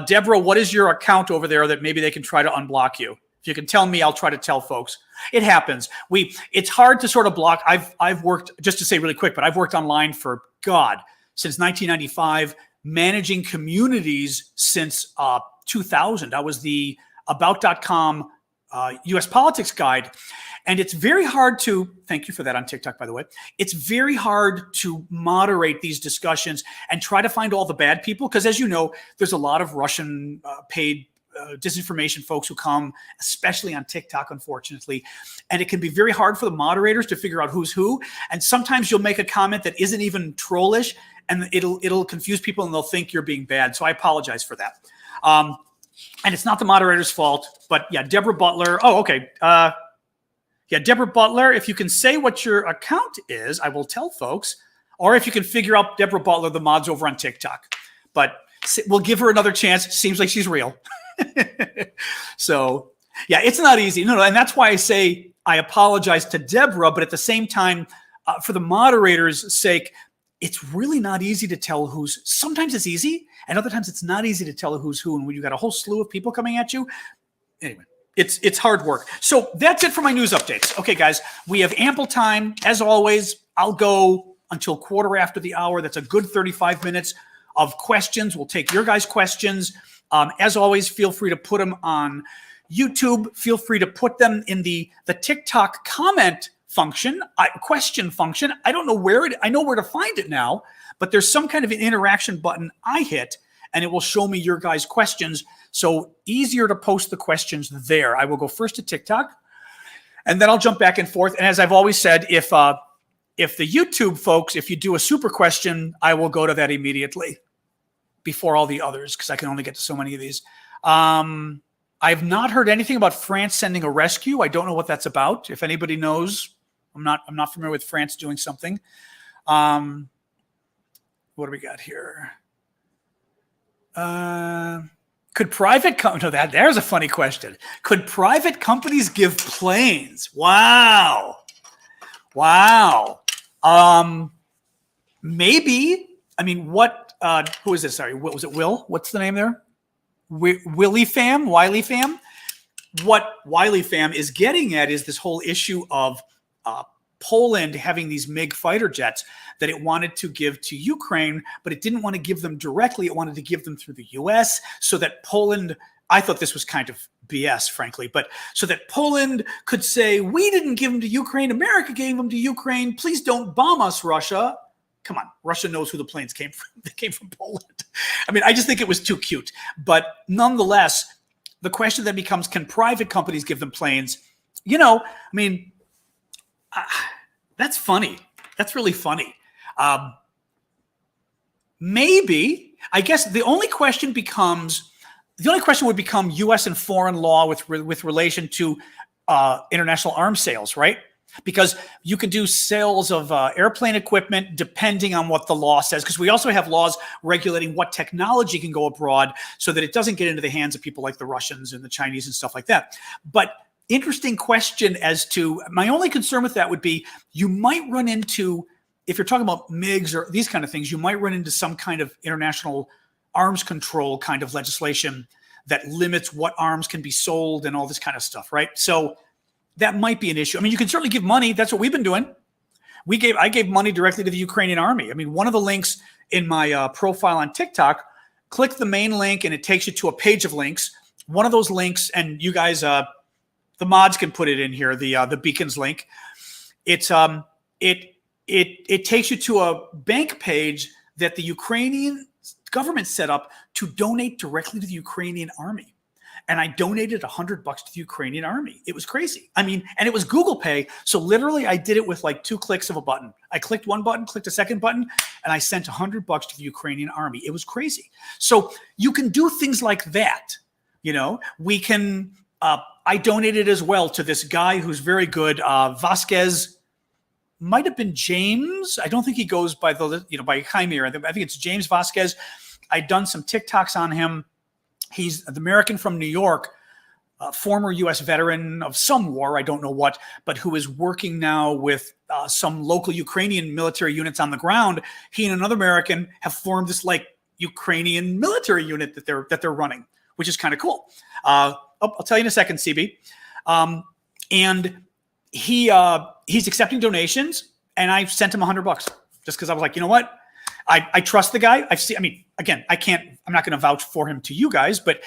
Speaker 1: Deborah, what is your account over there that maybe they can try to unblock you? If you can tell me, I'll try to tell folks. It happens. It's hard to sort of block. I've worked, just to say really quick, but I've worked online for, since 1995, managing communities since 2000. I was the about.com US politics guide. And it's very hard to, thank you for that on TikTok, by the way. It's very hard to moderate these discussions and try to find all the bad people. Because as you know, there's a lot of Russian paid disinformation folks who come, especially on TikTok, unfortunately. And it can be very hard for the moderators to figure out who's who. And sometimes you'll make a comment that isn't even trollish, and it'll confuse people and they'll think you're being bad. So I apologize for that. And it's not the moderator's fault, but yeah, Deborah Butler. Oh, okay. Yeah, Deborah Butler, if you can say what your account is, I will tell folks. Or if you can figure out Deborah Butler, the mods over on TikTok. But we'll give her another chance. Seems like she's real. So, yeah, it's not easy. No, and that's why I say I apologize to Deborah, but at the same time, for the moderator's sake, it's really not easy to tell who's, sometimes it's easy, and other times it's not easy to tell who's who, and when you got a whole slew of people coming at you. Anyway, it's hard work. So that's it for my news updates. Okay, guys, we have ample time. As always, I'll go until quarter after the hour. That's a good 35 minutes of questions. We'll take your guys' questions. As always, feel free to put them on YouTube. Feel free to put them in the TikTok comment function, question function. I don't know where I know where to find it now, but there's some kind of an interaction button I hit, and it will show me your guys' questions. So easier to post the questions there. I will go first to TikTok, and then I'll jump back and forth. And as I've always said, if the YouTube folks, if you do a super question, I will go to that immediately before all the others, because I can only get to so many of these. I've not heard anything about France sending a rescue. I don't know what that's about. If anybody knows, I'm not familiar with France doing something. What do we got here? Could private there's a funny question. Could private companies give planes? Wow. Maybe. I mean, who is this? Sorry, what was it? Will? What's the name there? Wiley Fam? What Wiley Fam is getting at is this whole issue of Poland having these MiG fighter jets that it wanted to give to Ukraine, but it didn't want to give them directly. It wanted to give them through the US so that Poland, I thought this was kind of BS, frankly, but so that Poland could say, we didn't give them to Ukraine. America gave them to Ukraine. Please don't bomb us, Russia. Come on, Russia knows who the planes came from. They came from Poland. I mean, I just think it was too cute. But nonetheless, the question then becomes, can private companies give them planes? That's funny. That's really funny. Maybe, I guess the only question would become U.S. and foreign law with relation to international arms sales, right? Because you can do sales of airplane equipment depending on what the law says, because we also have laws regulating what technology can go abroad so that it doesn't get into the hands of people like the Russians and the Chinese and stuff like that. But interesting question as to, my only concern with that would be you might run into, if you're talking about MiGs or these kind of things, you might run into some kind of international arms control kind of legislation that limits what arms can be sold and all this kind of stuff, right? So that might be an issue. I mean, you can certainly give money. That's what we've been doing. I gave money directly to the Ukrainian army. I mean, one of the links in my profile on TikTok, click the main link and it takes you to a page of links. One of those links, and you guys, the mods can put it in here, the beacons link. It's it takes you to a bank page that the Ukrainian government set up to donate directly to the Ukrainian army. And I donated $100 to the Ukrainian army. It was crazy. I mean, and it was Google Pay. So literally I did it with like 2 clicks of a button. I clicked one button, clicked a second button, and I sent $100 to the Ukrainian army. It was crazy. So you can do things like that. We can, I donated as well to this guy who's very good, Vasquez might have been James. I don't think he goes by by Jaime. I think it's James Vasquez. I'd done some TikToks on him. He's the American from New York, former U.S. veteran of some war, I don't know what, but who is working now with some local Ukrainian military units on the ground. He and another American have formed this like Ukrainian military unit that they're running, which is kind of cool. I'll tell you in a second, CB. And he's accepting donations, and I sent him $100 just because I was like, you know what? I trust the guy. I'm not going to vouch for him to you guys, but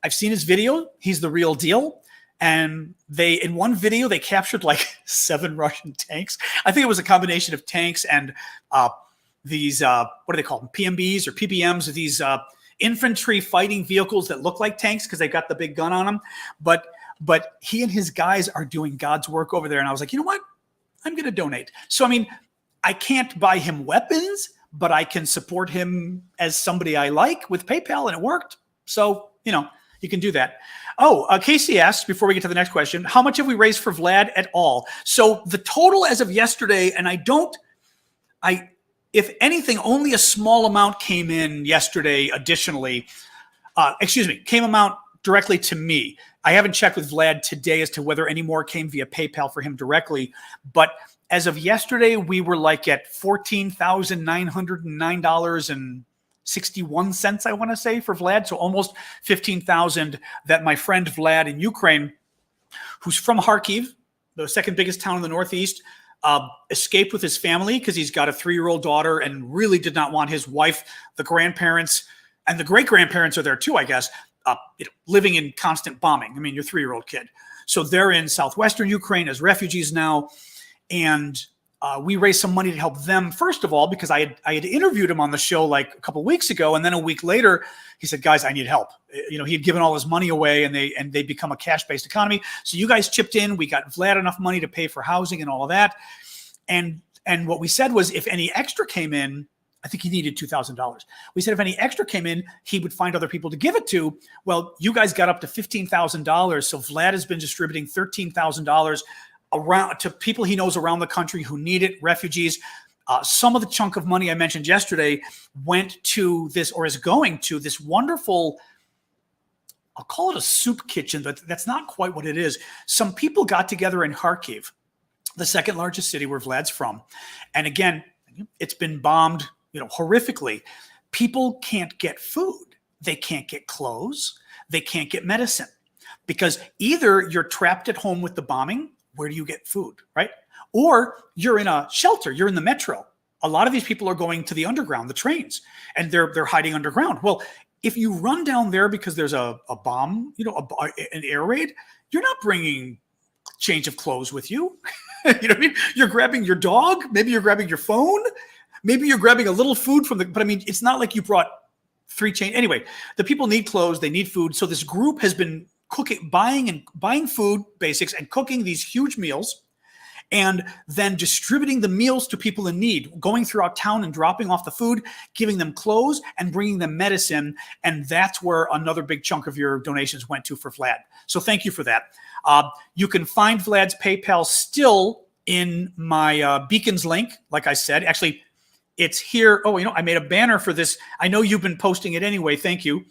Speaker 1: I've seen his video. He's the real deal. And in one video, they captured like 7 Russian tanks. I think it was a combination of tanks and these, what do they call them? PMBs or PPMs, these infantry fighting vehicles that look like tanks because they got the big gun on them. But he and his guys are doing God's work over there. And I was like, you know what? I'm going to donate. So, I can't buy him weapons, but I can support him as somebody I like with PayPal, and it worked. So, you can do that. Casey asked, before we get to the next question, how much have we raised for Vlad at all? So the total as of yesterday, and if anything, only a small amount came in yesterday additionally. Came amount directly to me. I haven't checked with Vlad today as to whether any more came via PayPal for him directly, but as of yesterday, we were like at $14,909.61, I want to say, for Vlad. So almost $15,000 that my friend Vlad in Ukraine, who's from Kharkiv, the second biggest town in the Northeast, escaped with his family because he's got a 3-year-old daughter and really did not want his wife, the grandparents, and the great-grandparents are there too, I guess, living in constant bombing. Your 3-year-old kid. So they're in southwestern Ukraine as refugees now. And we raised some money to help them, first of all, because I had interviewed him on the show like a couple of weeks ago. And then a week later, he said, guys, I need help. He had given all his money away, and they become a cash-based economy. So you guys chipped in. We got Vlad enough money to pay for housing and all of that. And what we said was, if any extra came in, I think he needed $2,000. We said if any extra came in, he would find other people to give it to. Well, you guys got up to $15,000. So Vlad has been distributing $13,000 around to people he knows around the country who need it, refugees. Some of the chunk of money I mentioned yesterday went to this, or is going to this wonderful, I'll call it a soup kitchen, but that's not quite what it is. Some people got together in Kharkiv, the second largest city where Vlad's from. And again, it's been bombed, horrifically. People can't get food. They can't get clothes. They can't get medicine because either you're trapped at home with the bombing. Where do you get food, right? Or you're in a shelter, you're in the metro. A lot of these people are going to the underground, the trains, and they're hiding underground. Well, if you run down there because there's a bomb, an air raid, you're not bringing change of clothes with you. You know what I mean? You're grabbing your dog, maybe you're grabbing your phone, maybe you're grabbing a little food but it's not like you brought 3 change. Anyway, the people need clothes, they need food. So this group has been buying food basics and cooking these huge meals, and then distributing the meals to people in need, going throughout town and dropping off the food, giving them clothes and bringing them medicine. And that's where another big chunk of your donations went to for Vlad. So thank you for that. You can find Vlad's PayPal still in my Beacons link. Like I said, actually it's here. Oh, I made a banner for this. I know you've been posting it anyway. Thank you.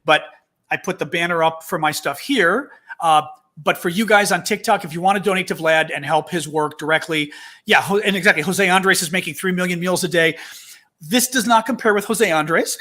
Speaker 1: But I put the banner up for my stuff here. But for you guys on TikTok, if you want to donate to Vlad and help his work directly, yeah, and exactly, Jose Andres is making 3 million meals a day. This does not compare with Jose Andres,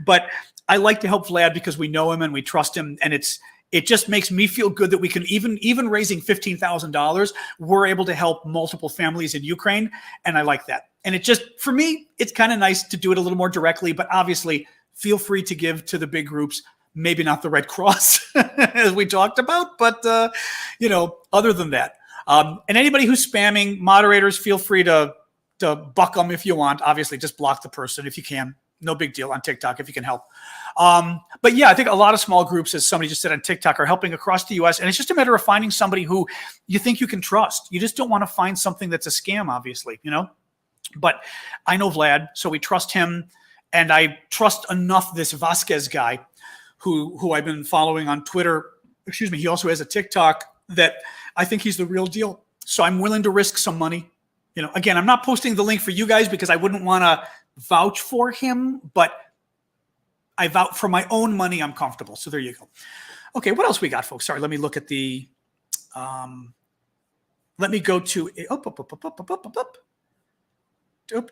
Speaker 1: but I like to help Vlad because we know him and we trust him, and it just makes me feel good that we can even raising $15,000, we're able to help multiple families in Ukraine, and I like that. And for me, it's kind of nice to do it a little more directly, but obviously, feel free to give to the big groups, maybe not the Red Cross, as we talked about, but, other than that. And anybody who's spamming, moderators, feel free to buck them if you want. Obviously, just block the person if you can. No big deal on TikTok if you can help. But yeah, I think a lot of small groups, as somebody just said on TikTok, are helping across the U.S. And it's just a matter of finding somebody who you think you can trust. You just don't want to find something that's a scam, obviously, But I know Vlad, so we trust him. And I trust enough this Vasquez guy who I've been following on Twitter. He also has a TikTok that I think he's the real deal. So I'm willing to risk some money. Again, I'm not posting the link for you guys because I wouldn't want to vouch for him, but I vouch for my own money. I'm comfortable. So there you go. Okay, what else we got, folks? Sorry, let me look at the. Let me go to.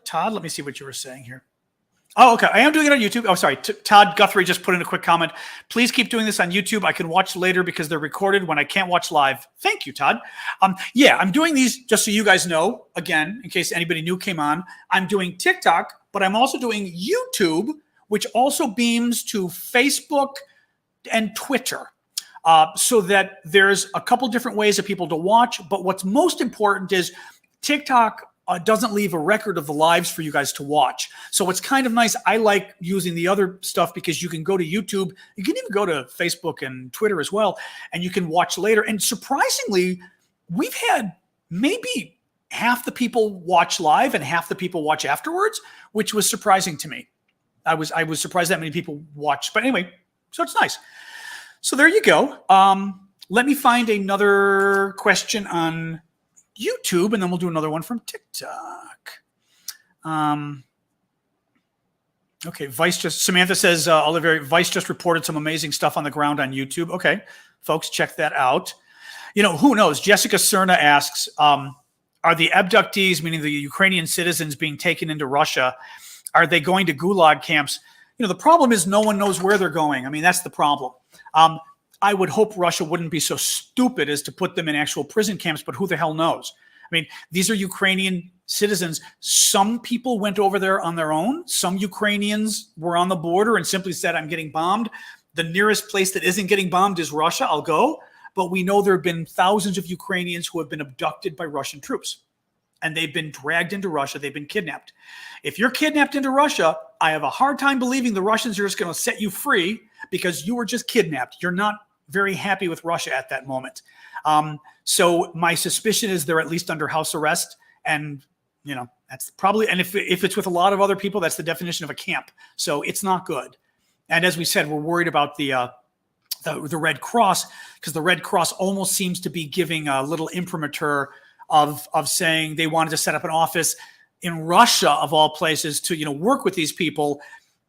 Speaker 1: Todd, let me see what you were saying here. Oh, okay. I am doing it on YouTube. Oh, sorry. Todd Guthrie just put in a quick comment. Please keep doing this on YouTube. I can watch later because they're recorded when I can't watch live. Thank you, Todd. Yeah, I'm doing these just so you guys know, again, in case anybody new came on. I'm doing TikTok, but I'm also doing YouTube, which also beams to Facebook and Twitter. So that there's a couple different ways of people to watch. But what's most important is TikTok doesn't leave a record of the lives for you guys to watch. So it's kind of nice. I like using the other stuff because you can go to YouTube. You can even go to Facebook and Twitter as well, and you can watch later. And surprisingly, we've had maybe half the people watch live and half the people watch afterwards, which was surprising to me. I was surprised that many people watched. But anyway, so it's nice. So there you go. Let me find another question on YouTube, and then we'll do another one from TikTok. Okay, Samantha says, Olivia, Vice just reported some amazing stuff on the ground on YouTube. Okay, folks, check that out. Who knows? Jessica Cerna asks, are the abductees, meaning the Ukrainian citizens being taken into Russia, are they going to gulag camps? The problem is no one knows where they're going. I mean, that's the problem. I would hope Russia wouldn't be so stupid as to put them in actual prison camps, but who the hell knows? I mean, these are Ukrainian citizens. Some people went over there on their own. Some Ukrainians were on the border and simply said, I'm getting bombed. The nearest place that isn't getting bombed is Russia. I'll go. But we know there have been thousands of Ukrainians who have been abducted by Russian troops. And they've been dragged into Russia. They've been kidnapped. If you're kidnapped into Russia, I have a hard time believing the Russians are just going to set you free because you were just kidnapped. You're not very happy with Russia at that moment. So my suspicion is they're at least under house arrest. And, that's probably, and if it's with a lot of other people, that's the definition of a camp. So it's not good. And as we said, we're worried about the Red Cross, because the Red Cross almost seems to be giving a little imprimatur of saying they wanted to set up an office in Russia, of all places, to work with these people,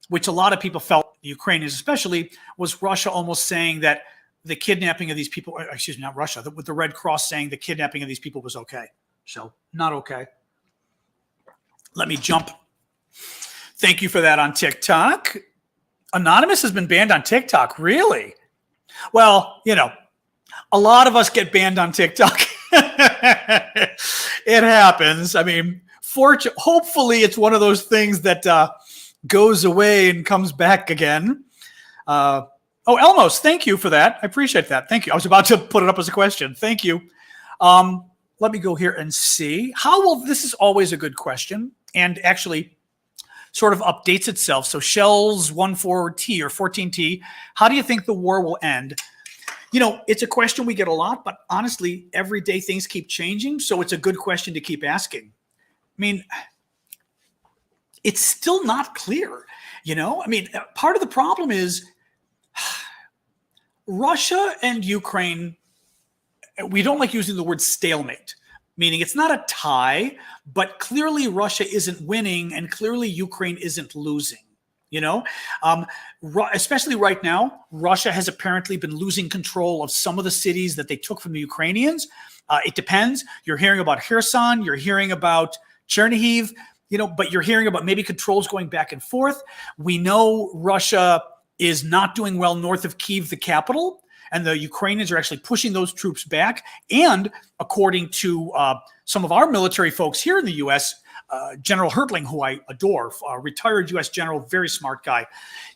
Speaker 1: which a lot of people felt, the Ukrainians especially, was Russia almost saying that the kidnapping of these people, excuse me, not Russia, with the Red Cross saying the kidnapping of these people was okay. So not okay. Let me jump. Thank you for that on TikTok. Anonymous has been banned on TikTok. Really? Well, a lot of us get banned on TikTok. It happens. I mean, hopefully it's one of those things that goes away and comes back again. Oh, Elmos, thank you for that. I appreciate that. Thank you. I was about to put it up as a question. Thank you. Let me go here and see. This is always a good question, and actually sort of updates itself. So Shells 14T or 14T, how do you think the war will end? It's a question we get a lot, but honestly, every day things keep changing. So it's a good question to keep asking. I mean, it's still not clear, I mean, part of the problem is Russia and Ukraine, we don't like using the word stalemate, meaning it's not a tie, but clearly Russia isn't winning and clearly Ukraine isn't losing. Especially right now, Russia has apparently been losing control of some of the cities that they took from the Ukrainians. It depends. You're hearing about Kherson, you're hearing about Chernihiv, but you're hearing about maybe controls going back and forth. We know Russia is not doing well north of Kyiv, the capital, and the Ukrainians are actually pushing those troops back. And according to some of our military folks here in the U.S., General Hertling, who I adore, a retired U.S. general, very smart guy,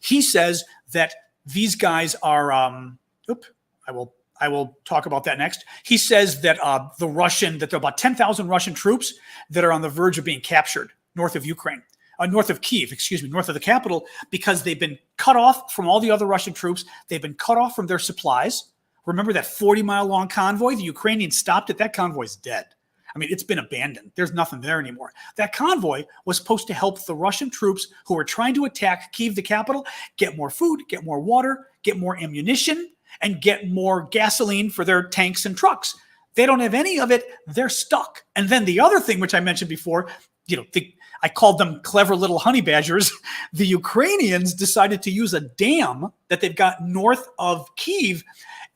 Speaker 1: he says that these guys are, I will talk about that next. He says that there are about 10,000 Russian troops that are on the verge of being captured north of Ukraine. North of Kyiv, north of the capital, because they've been cut off from all the other Russian troops. They've been cut off from their supplies. Remember that 40-mile-long convoy? The Ukrainians stopped it. That convoy's dead. I mean, it's been abandoned. There's nothing there anymore. That convoy was supposed to help the Russian troops who were trying to attack Kyiv, the capital, get more food, get more water, get more ammunition, and get more gasoline for their tanks and trucks. They don't have any of it. They're stuck. And then the other thing, which I mentioned before, I called them clever little honey badgers. The Ukrainians decided to use a dam that they've got north of Kyiv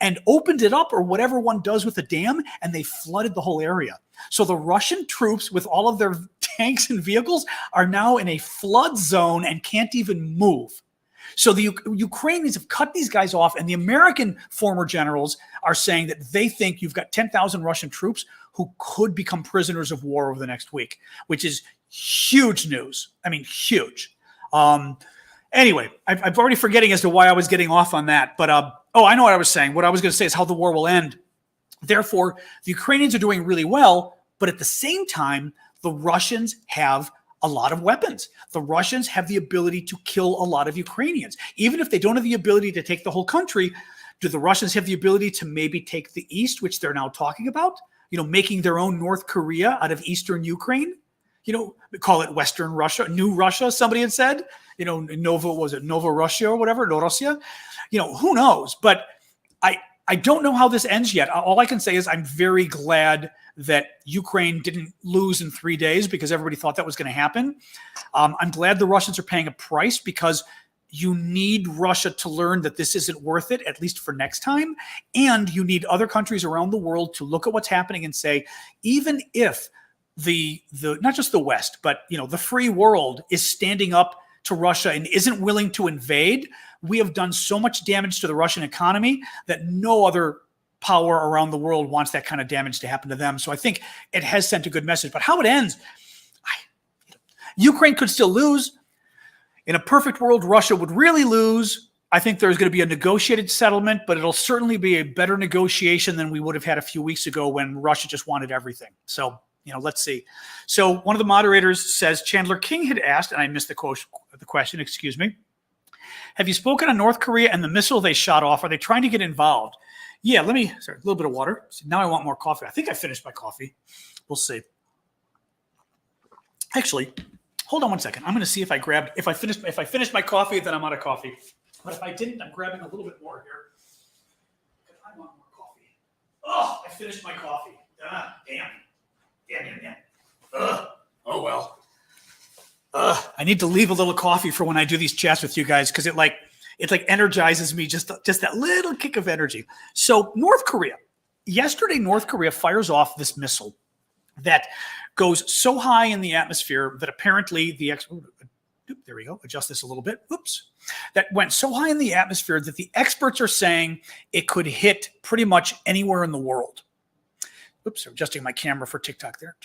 Speaker 1: and opened it up, or whatever one does with a dam, and they flooded the whole area. So the Russian troops with all of their tanks and vehicles are now in a flood zone and can't even move. So the Ukrainians have cut these guys off, and the American former generals are saying that they think you've got 10,000 Russian troops who could become prisoners of war over the next week, which is huge news. I mean, huge. Anyway, I'm already forgetting as to why I was getting off on that. But, I know what I was saying. What I was going to say is how the war will end. Therefore, the Ukrainians are doing really well, but at the same time, the Russians have a lot of weapons. The Russians have the ability to kill a lot of Ukrainians. Even if they don't have the ability to take the whole country, do the Russians have the ability to maybe take the East, which they're now talking about? Making their own North Korea out of Eastern Ukraine? We call it Western Russia, New Russia, somebody had said. Nova Russia or whatever, Novorossiya? Who knows? But I don't know how this ends yet. All I can say is I'm very glad that Ukraine didn't lose in 3 days, because everybody thought that was going to happen. I'm glad the Russians are paying a price, because you need Russia to learn that this isn't worth it, at least for next time. And you need other countries around the world to look at what's happening and say, even if the not just the West, but the free world is standing up to Russia and isn't willing to invade, we have done so much damage to the Russian economy that no other power around the world wants that kind of damage to happen to them. So I think it has sent a good message. But how it ends, Ukraine could still lose. In a perfect world, Russia would really lose. I think there's going to be a negotiated settlement, but it'll certainly be a better negotiation than we would have had a few weeks ago when Russia just wanted everything. So, let's see. So one of the moderators says, Chandler King had asked, and I missed the question, excuse me. Have you spoken on North Korea and the missile they shot off? Are they trying to get involved? Yeah, a little bit of water. Now I want more coffee. I think I finished my coffee. We'll see. Actually, hold on one second. I'm going to see if I finished my coffee, then I'm out of coffee. But if I didn't, I'm grabbing a little bit more here. I want more coffee. Oh, I finished my coffee. Damn. Oh well. I need to leave a little coffee for when I do these chats with you guys, because it energizes me, just that little kick of energy. So North Korea. Yesterday, North Korea fires off this missile that goes so high in the atmosphere that apparently there we go, adjust this a little bit. Oops. That went so high in the atmosphere that the experts are saying it could hit pretty much anywhere in the world. Oops, I'm adjusting my camera for TikTok there.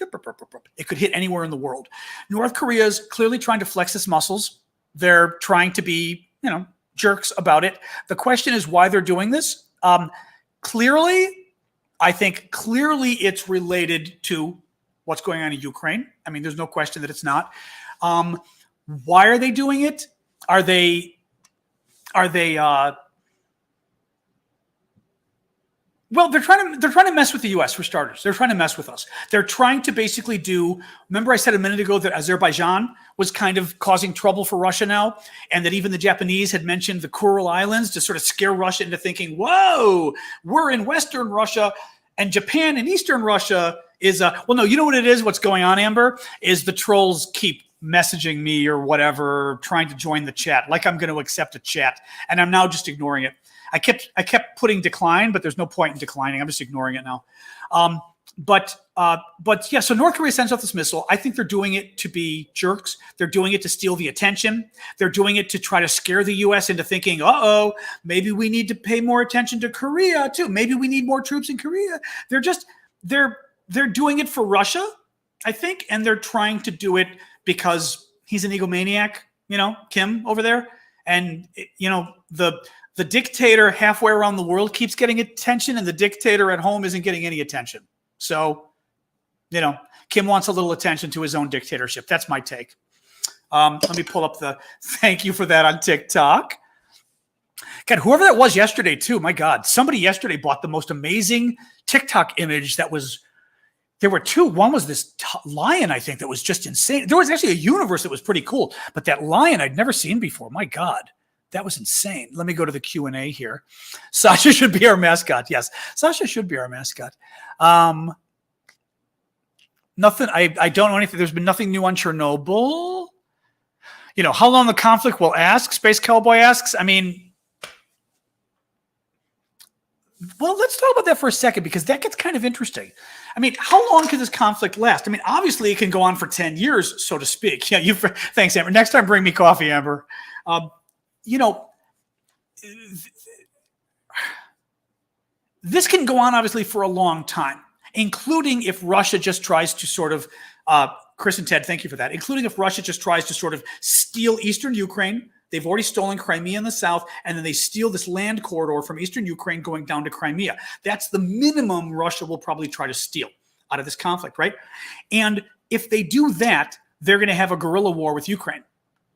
Speaker 1: It could hit anywhere in the world. North Korea is clearly trying to flex its muscles. They're trying to be, jerks about it. The question is why they're doing this. Clearly it's related to what's going on in Ukraine. I mean, there's no question that it's not. Why are they doing it? Are they well, they're trying to mess with the U.S. for starters. They're trying to mess with us. They're trying to basically remember I said a minute ago that Azerbaijan was kind of causing trouble for Russia now, and that even the Japanese had mentioned the Kuril Islands to sort of scare Russia into thinking, whoa, we're in Western Russia, and Japan and Eastern Russia is, well, no, you know what it is? What's going on, Amber, is the trolls keep messaging me or whatever, trying to join the chat, like I'm going to accept a chat, and I'm now just ignoring it. I kept putting decline, but there's no point in declining. I'm just ignoring it now. But yeah, so North Korea sends out this missile. I think they're doing it to be jerks. They're doing it to steal the attention. They're doing it to try to scare the U.S. into thinking, maybe we need to pay more attention to Korea too. Maybe we need more troops in Korea. They're doing it for Russia, I think, and they're trying to do it because he's an egomaniac, Kim over there, and the dictator halfway around the world keeps getting attention, and the dictator at home isn't getting any attention. So, Kim wants a little attention to his own dictatorship. That's my take. Let me pull up thank you for that on TikTok. God, whoever that was yesterday too, my God, somebody yesterday bought the most amazing TikTok image there were two. One was this lion, I think, that was just insane. There was actually a universe that was pretty cool, but that lion I'd never seen before. My God. That was insane. Let me go to the Q&A here. Sasha should be our mascot. Yes, Sasha should be our mascot. Nothing. I don't know anything. There's been nothing new on Chernobyl. How long the conflict will ask, Space Cowboy asks. I mean, well, let's talk about that for a second, because that gets kind of interesting. I mean, how long can this conflict last? I mean, obviously it can go on for 10 years, so to speak. Yeah, thanks, Amber. Next time, bring me coffee, Amber. This can go on, obviously, for a long time, including if Russia just tries to sort of, Chris and Ted, thank you for that, including if Russia just tries to sort of steal eastern Ukraine. They've already stolen Crimea in the south, and then they steal this land corridor from eastern Ukraine going down to Crimea. That's the minimum Russia will probably try to steal out of this conflict, right? And if they do that, they're going to have a guerrilla war with Ukraine.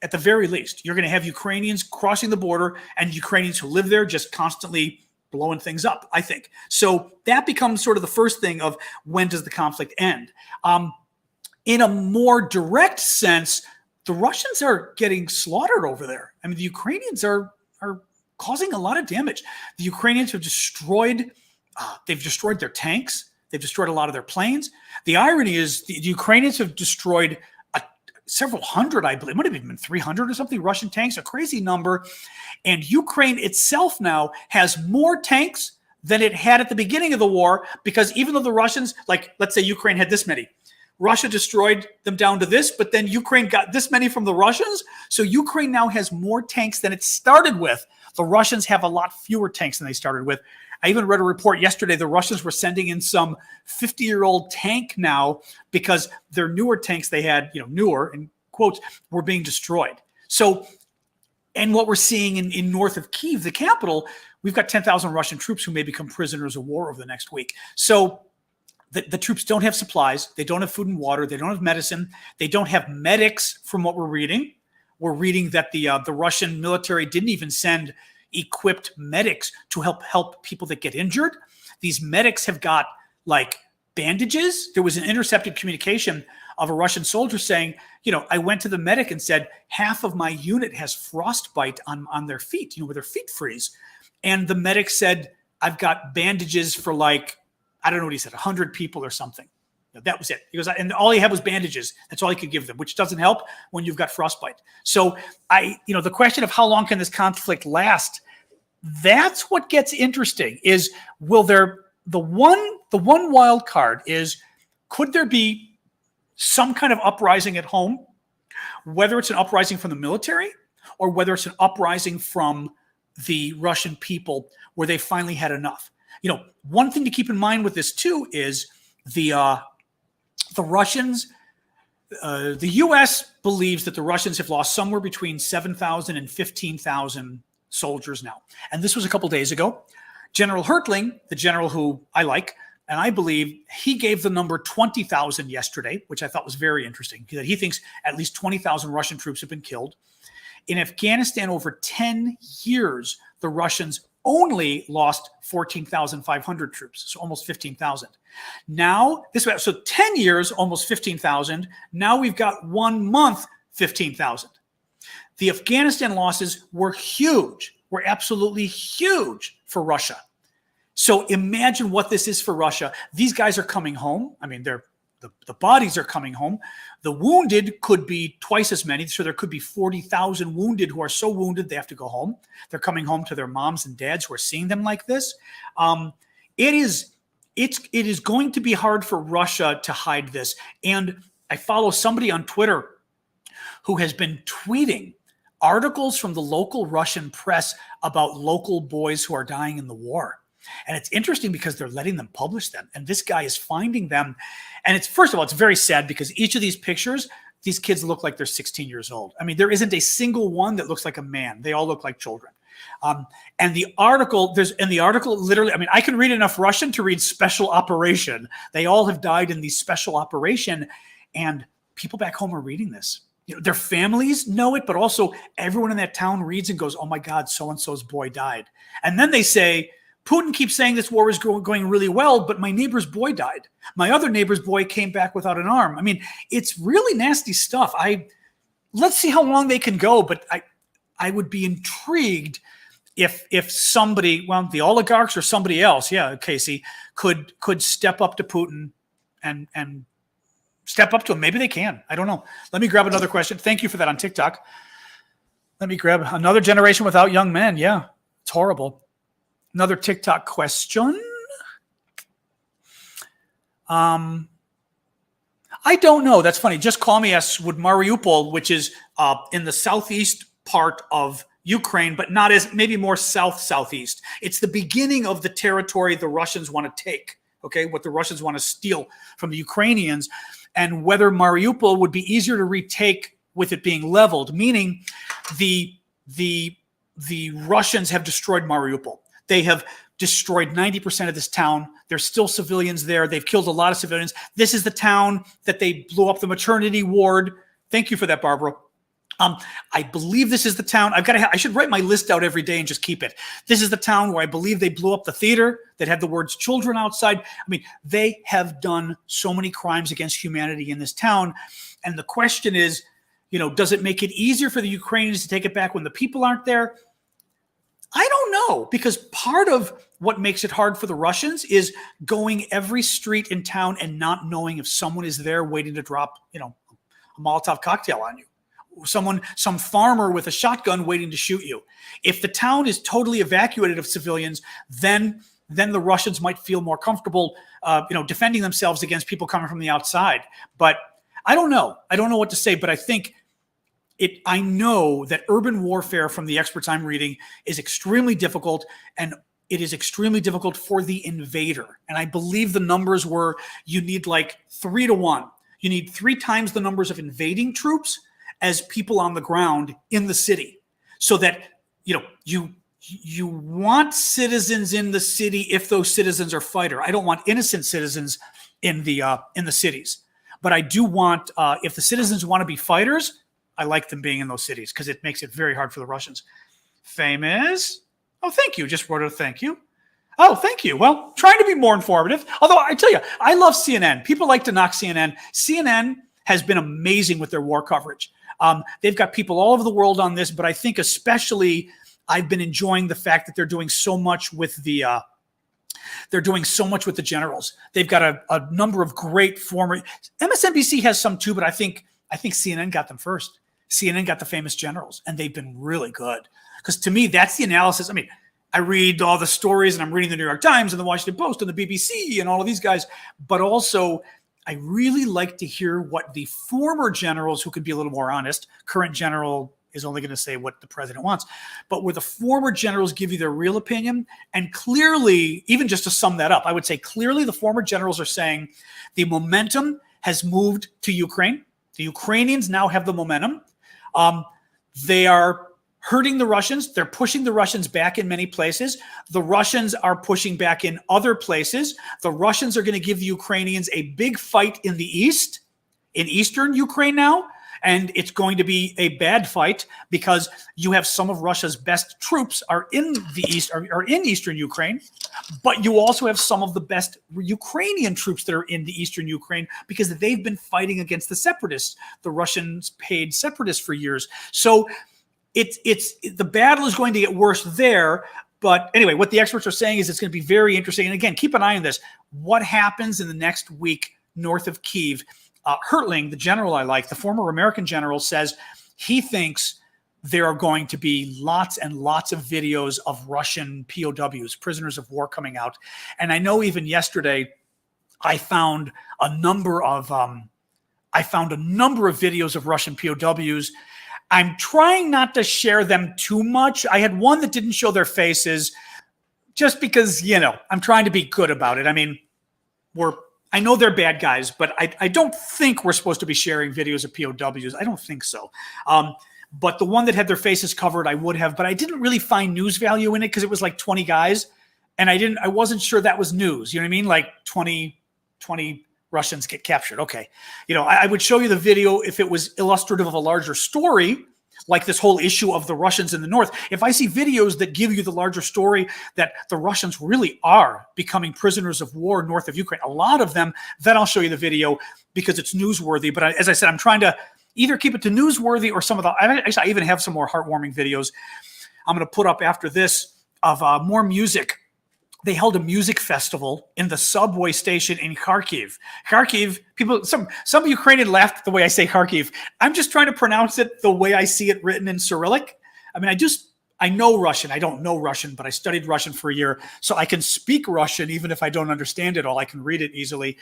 Speaker 1: At the very least, you're going to have Ukrainians crossing the border and Ukrainians who live there just constantly blowing things up, I think. So that becomes sort of the first thing of when does the conflict end? In a more direct sense, the Russians are getting slaughtered over there. I mean, the Ukrainians are causing a lot of damage. The Ukrainians have destroyed, they've destroyed their tanks. They've destroyed a lot of their planes. The irony is the Ukrainians have destroyed several hundred, I believe, it might have even been 300 or something, Russian tanks, a crazy number. And Ukraine itself now has more tanks than it had at the beginning of the war, because even though the Russians, like, let's say Ukraine had this many, Russia destroyed them down to this, but then Ukraine got this many from the Russians. So Ukraine now has more tanks than it started with. The Russians have a lot fewer tanks than they started with. I even read a report yesterday. The Russians were sending in some 50-year-old tank now because their newer tanks they had, newer in quotes, were being destroyed. So, and what we're seeing in north of Kyiv, the capital, we've got 10,000 Russian troops who may become prisoners of war over the next week. So the troops don't have supplies. They don't have food and water. They don't have medicine. They don't have medics, from what we're reading. We're reading that the Russian military didn't even send equipped medics to help people that get injured. These medics have got like bandages. There was an intercepted communication of a Russian soldier saying, I went to the medic and said, half of my unit has frostbite on their feet, where their feet freeze. And the medic said, I've got bandages for like, I don't know what he said, 100 people or something. That was it. He goes, and all he had was bandages. That's all he could give them, which doesn't help when you've got frostbite. So the question of how long can this conflict last, that's what gets interesting. Is the one wild card is, could there be some kind of uprising at home, whether it's an uprising from the military or whether it's an uprising from the Russian people where they finally had enough. One thing to keep in mind with this too is the Russians, the U.S. believes that the Russians have lost somewhere between 7,000 and 15,000 soldiers now. And this was a couple days ago. General Hertling, the general who I like, and I believe he gave the number 20,000 yesterday, which I thought was very interesting, that he thinks at least 20,000 Russian troops have been killed. In Afghanistan, over 10 years, the Russians only lost 14,500 troops, so almost 15,000. Now, so 10 years, almost 15,000. Now we've got 1 month, 15,000. The Afghanistan losses were huge, were absolutely huge for Russia. So imagine what this is for Russia. These guys are coming home. I mean, the bodies are coming home. The wounded could be twice as many. So there could be 40,000 wounded who are so wounded they have to go home. They're coming home to their moms and dads who are seeing them like this. It is going to be hard for Russia to hide this. And I follow somebody on Twitter who has been tweeting articles from the local Russian press about local boys who are dying in the war. And it's interesting because they're letting them publish them. And this guy is finding them. And it's, first of all, it's very sad because each of these pictures, these kids look like they're 16 years old. I mean, there isn't a single one that looks like a man. They all look like children. And the article literally, I mean, I can read enough Russian to read special operation. They all have died in the special operation. And people back home are reading this. Their families know it, but also everyone in that town reads and goes, oh my God, so-and-so's boy died. And then they say, Putin keeps saying this war is going really well, but my neighbor's boy died. My other neighbor's boy came back without an arm. I mean, it's really nasty stuff. Let's see how long they can go, but I would be intrigued if somebody, well, the oligarchs or somebody else, yeah, Casey, could step up to Putin and step up to him. Maybe they can. I don't know. Let me grab another question. Thank you for that on TikTok. Let me grab another generation without young men. Yeah, it's horrible. Another TikTok question. I don't know. That's funny. Just call me asks, would Mariupol, which is in the southeast part of Ukraine, but not as, maybe more southeast. It's the beginning of the territory the Russians want to take. Okay, what the Russians want to steal from the Ukrainians, and whether Mariupol would be easier to retake with it being leveled, meaning the Russians have destroyed Mariupol. They have destroyed 90% of this town. There's still civilians there. They've killed a lot of civilians. This is the town that they blew up the maternity ward. Thank you for that, Barbara. I believe this is the town. I should write my list out every day and just keep it. This is the town where I believe they blew up the theater that had the words children outside. I mean, they have done so many crimes against humanity in this town. And the question is, does it make it easier for the Ukrainians to take it back when the people aren't there? I don't know, because part of what makes it hard for the Russians is going every street in town and not knowing if someone is there waiting to drop, a Molotov cocktail on you. Some farmer with a shotgun waiting to shoot you. If the town is totally evacuated of civilians, then the Russians might feel more comfortable, defending themselves against people coming from the outside. But I don't know. I don't know what to say, but I think I know that urban warfare, from the experts I'm reading, is extremely difficult, and it is extremely difficult for the invader. And I believe the numbers were, you need like 3 to 1. You need 3 times the numbers of invading troops as people on the ground in the city, so that you want citizens in the city if those citizens are fighter. I don't want innocent citizens in the cities, but I do want if the citizens want to be fighters, I like them being in those cities because it makes it very hard for the Russians. Famous. Oh, thank you. Just wrote a thank you. Oh, thank you. Well, trying to be more informative. Although I tell you, I love CNN. People like to knock CNN. CNN has been amazing with their war coverage. They've got people all over the world on this, but I think especially I've been enjoying the fact that they're doing so much with the generals. They've got a number of great former. MSNBC has some too, but I think CNN got them first. CNN got the famous generals, and they've been really good. Because to me, that's the analysis. I mean, I read all the stories, and I'm reading the New York Times and the Washington Post and the BBC and all of these guys, but also I really like to hear what the former generals, who could be a little more honest, current general is only going to say what the president wants, but where the former generals give you their real opinion. And clearly, even just to sum that up, I would say clearly the former generals are saying the momentum has moved to Ukraine. The Ukrainians now have the momentum. They are hurting the Russians. They're pushing the Russians back in many places. The Russians are pushing back in other places. The Russians are going to give the Ukrainians a big fight in the east, in eastern Ukraine now. And it's going to be a bad fight because you have some of Russia's best troops are in the east, are in eastern Ukraine, but you also have some of the best Ukrainian troops that are in the eastern Ukraine because they've been fighting against the separatists, the Russians paid separatists for years. So it's the battle is going to get worse there. But anyway, what the experts are saying is it's going to be very interesting. And again, keep an eye on this. What happens in the next week north of Kyiv? Hertling, the general I like, the former American general, says he thinks there are going to be lots and lots of videos of Russian POWs, prisoners of war, coming out. And I know even yesterday I found a number of videos of Russian POWs. I'm trying not to share them too much. I had one that didn't show their faces just because, I'm trying to be good about it. I mean, I know they're bad guys, but I don't think we're supposed to be sharing videos of POWs. I don't think so. But the one that had their faces covered, I would have, but I didn't really find news value in it because it was like 20 guys. And I wasn't sure that was news. You know what I mean? Like 20 Russians get captured. Okay. I would show you the video if it was illustrative of a larger story, like this whole issue of the Russians in the north. If I see videos that give you the larger story that the Russians really are becoming prisoners of war north of Ukraine, a lot of them, then I'll show you the video because it's newsworthy. But as I said, I'm trying to either keep it to newsworthy or some of the, I even have some more heartwarming videos. I'm going to put up after this of more music. They held a music festival in the subway station in Kharkiv. Kharkiv, people, some Ukrainian laughed the way I say Kharkiv. I'm just trying to pronounce it the way I see it written in Cyrillic. I mean, I know Russian. I don't know Russian, but I studied Russian for a year, so I can speak Russian even if I don't understand it all. I can read it easily.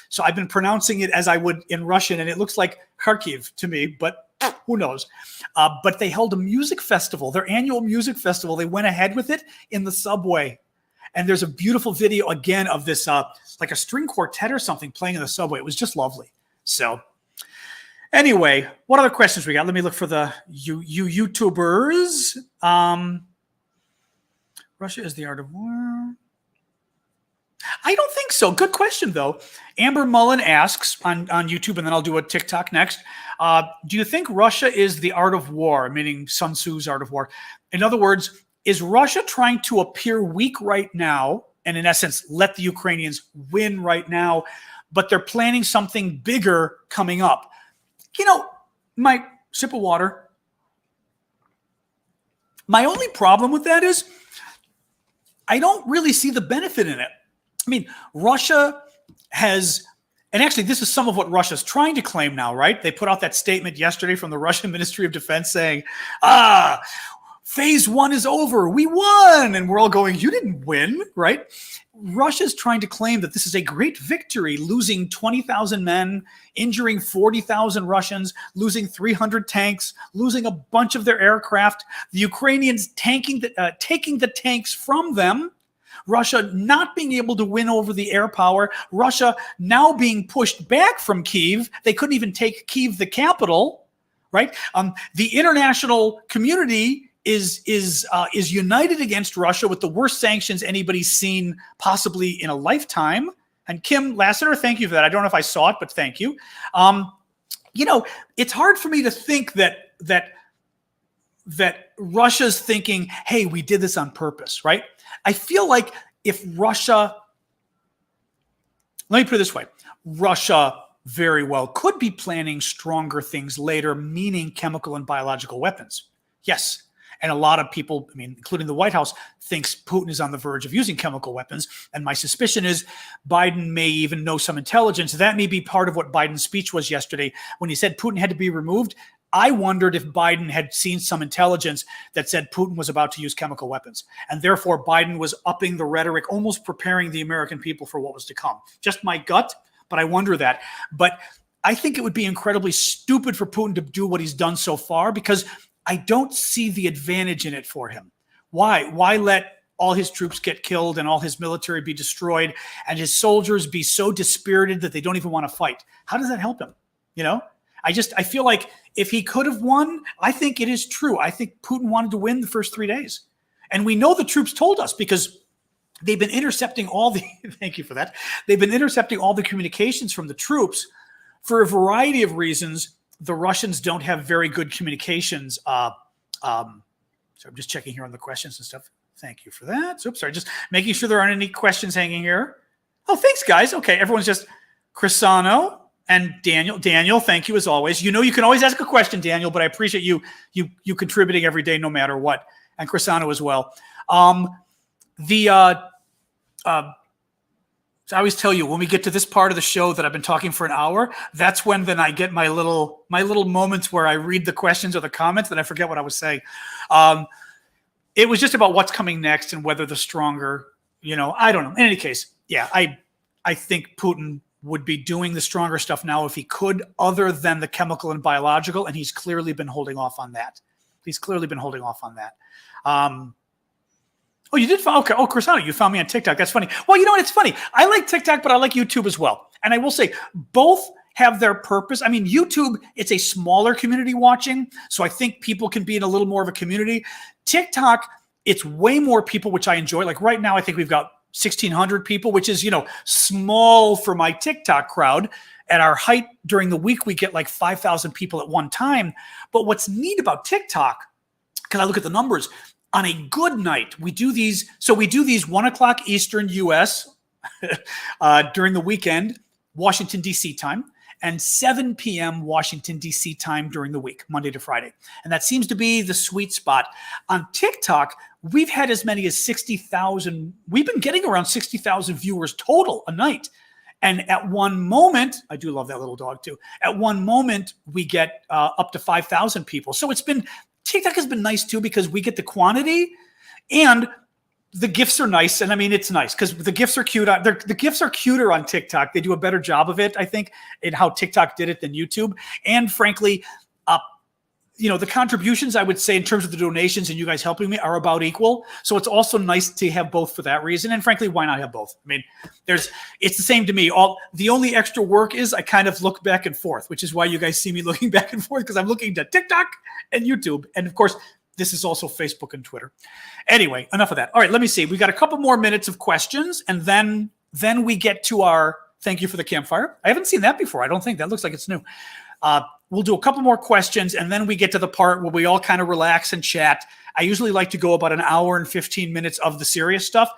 Speaker 1: So I've been pronouncing it as I would in Russian, and it looks like Kharkiv to me, but who knows? But they held a music festival, their annual music festival. They went ahead with it in the subway. And there's a beautiful video, again, of this, like a string quartet or something playing in the subway. It was just lovely. So anyway, what other questions we got? Let me look for the YouTubers. Russia is the art of war. I don't think so. Good question, though. Amber Mullen asks on YouTube, and then I'll do a TikTok next. Do you think Russia is the art of war, meaning Sun Tzu's art of war? In other words, is Russia trying to appear weak right now and, in essence, let the Ukrainians win right now, but they're planning something bigger coming up? You know, my sip of water. My only problem with that is I don't really see the benefit in it. I mean, Russia has, and actually this is some of what Russia's trying to claim now, right? They put out that statement yesterday from the Russian Ministry of Defense saying, phase one is over. We won. And we're all going, you didn't win, right? Russia's trying to claim that this is a great victory, losing 20,000 men, injuring 40,000 Russians, losing 300 tanks, losing a bunch of their aircraft, the Ukrainians taking the tanks from them, Russia not being able to win over the air power, Russia now being pushed back from Kyiv. They couldn't even take Kyiv, the capital, right? The international community is united against Russia with the worst sanctions anybody's seen possibly in a lifetime. And Kim Lassiter, thank you for that. I don't know if I saw it, but thank you. You know, it's hard for me to think that Russia's thinking, hey, we did this on purpose, right? I feel like if Russia, let me put it this way, Russia very well could be planning stronger things later, meaning chemical and biological weapons. Yes. And a lot of people, I mean, including the White House, thinks Putin is on the verge of using chemical weapons. And my suspicion is Biden may even know some intelligence. That may be part of what Biden's speech was yesterday when he said Putin had to be removed. I wondered if Biden had seen some intelligence that said Putin was about to use chemical weapons. And therefore, Biden was upping the rhetoric, almost preparing the American people for what was to come. Just my gut, but I wonder that. But I think it would be incredibly stupid for Putin to do what he's done so far, because I don't see the advantage in it for him. Why? Why let all his troops get killed and all his military be destroyed and his soldiers be so dispirited that they don't even want to fight? How does that help him? You know, I feel like if he could have won, I think it is true. I think Putin wanted to win the first 3 days. And we know the troops told us because they've been intercepting all the, thank you for that. They've been intercepting all the communications from the troops for a variety of reasons. The Russians don't have very good communications. So I'm just checking here on the questions and stuff. Thank you for that. Oops, sorry, just making sure there aren't any questions hanging here. Oh, thanks, guys. Okay, everyone's just Crisano and Daniel. Daniel, thank you as always. You know you can always ask a question, Daniel, but I appreciate you contributing every day, no matter what. And Crisano as well. So I always tell you, when we get to this part of the show that I've been talking for an hour, that's when then I get my little moments where I read the questions or the comments and I forget what I was saying. It was just about what's coming next and whether the stronger, you know, I don't know. In any case, yeah, I think Putin would be doing the stronger stuff now if he could, other than the chemical and biological, and he's clearly been holding off on that. Oh, you did? Okay. Oh, Crisano, you found me on TikTok. That's funny. Well, you know what? It's funny. I like TikTok, but I like YouTube as well. And I will say both have their purpose. I mean, YouTube, it's a smaller community watching. So I think people can be in a little more of a community. TikTok, it's way more people, which I enjoy. Like right now, I think we've got 1,600 people, which is, you know, small for my TikTok crowd. At our height during the week, we get like 5,000 people at one time. But what's neat about TikTok, because I look at the numbers, on a good night, we do these 1 o'clock Eastern US during the weekend, Washington, D.C. time. and 7 p.m. Washington, D.C. time during the week, Monday to Friday. And that seems to be the sweet spot. On TikTok, we've had as many as 60,000. We've been getting around 60,000 viewers total a night. And at one moment, I do love that little dog too. At one moment, we get up to 5,000 people. So TikTok has been nice too, because we get the quantity and the gifts are nice. And I mean, it's nice because the gifts are cute. The gifts are cuter on TikTok. They do a better job of it, I think, in how TikTok did it than YouTube. And frankly, the contributions, I would say, in terms of the donations and you guys helping me, are about equal. So it's also nice to have both for that reason. And frankly, why not have both? I mean, it's the same to me. The only extra work is I kind of look back and forth, which is why you guys see me looking back and forth, because I'm looking to TikTok and YouTube. And of course, this is also Facebook and Twitter. Anyway, enough of that. All right, let me see. We got a couple more minutes of questions, and then we get to our thank you for the campfire. I haven't seen that before. I don't think. That looks like it's new. We'll do a couple more questions, and then we get to the part where we all kind of relax and chat. I usually like to go about an hour and 15 minutes of the serious stuff.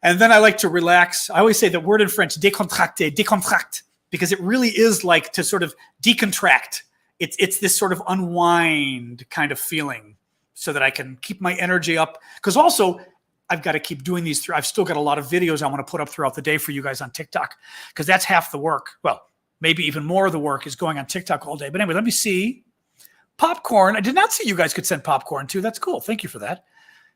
Speaker 1: And then I like to relax. I always say the word in French, décontracte, because it really is like to sort of decontract. It's this sort of unwind kind of feeling so that I can keep my energy up. Because also, I've got to keep doing these through. I've still got a lot of videos I want to put up throughout the day for you guys on TikTok, because that's half the work. Well, maybe even more of the work is going on TikTok all day. But anyway, let me see. Popcorn. I did not see you guys could send popcorn too. That's cool. Thank you for that.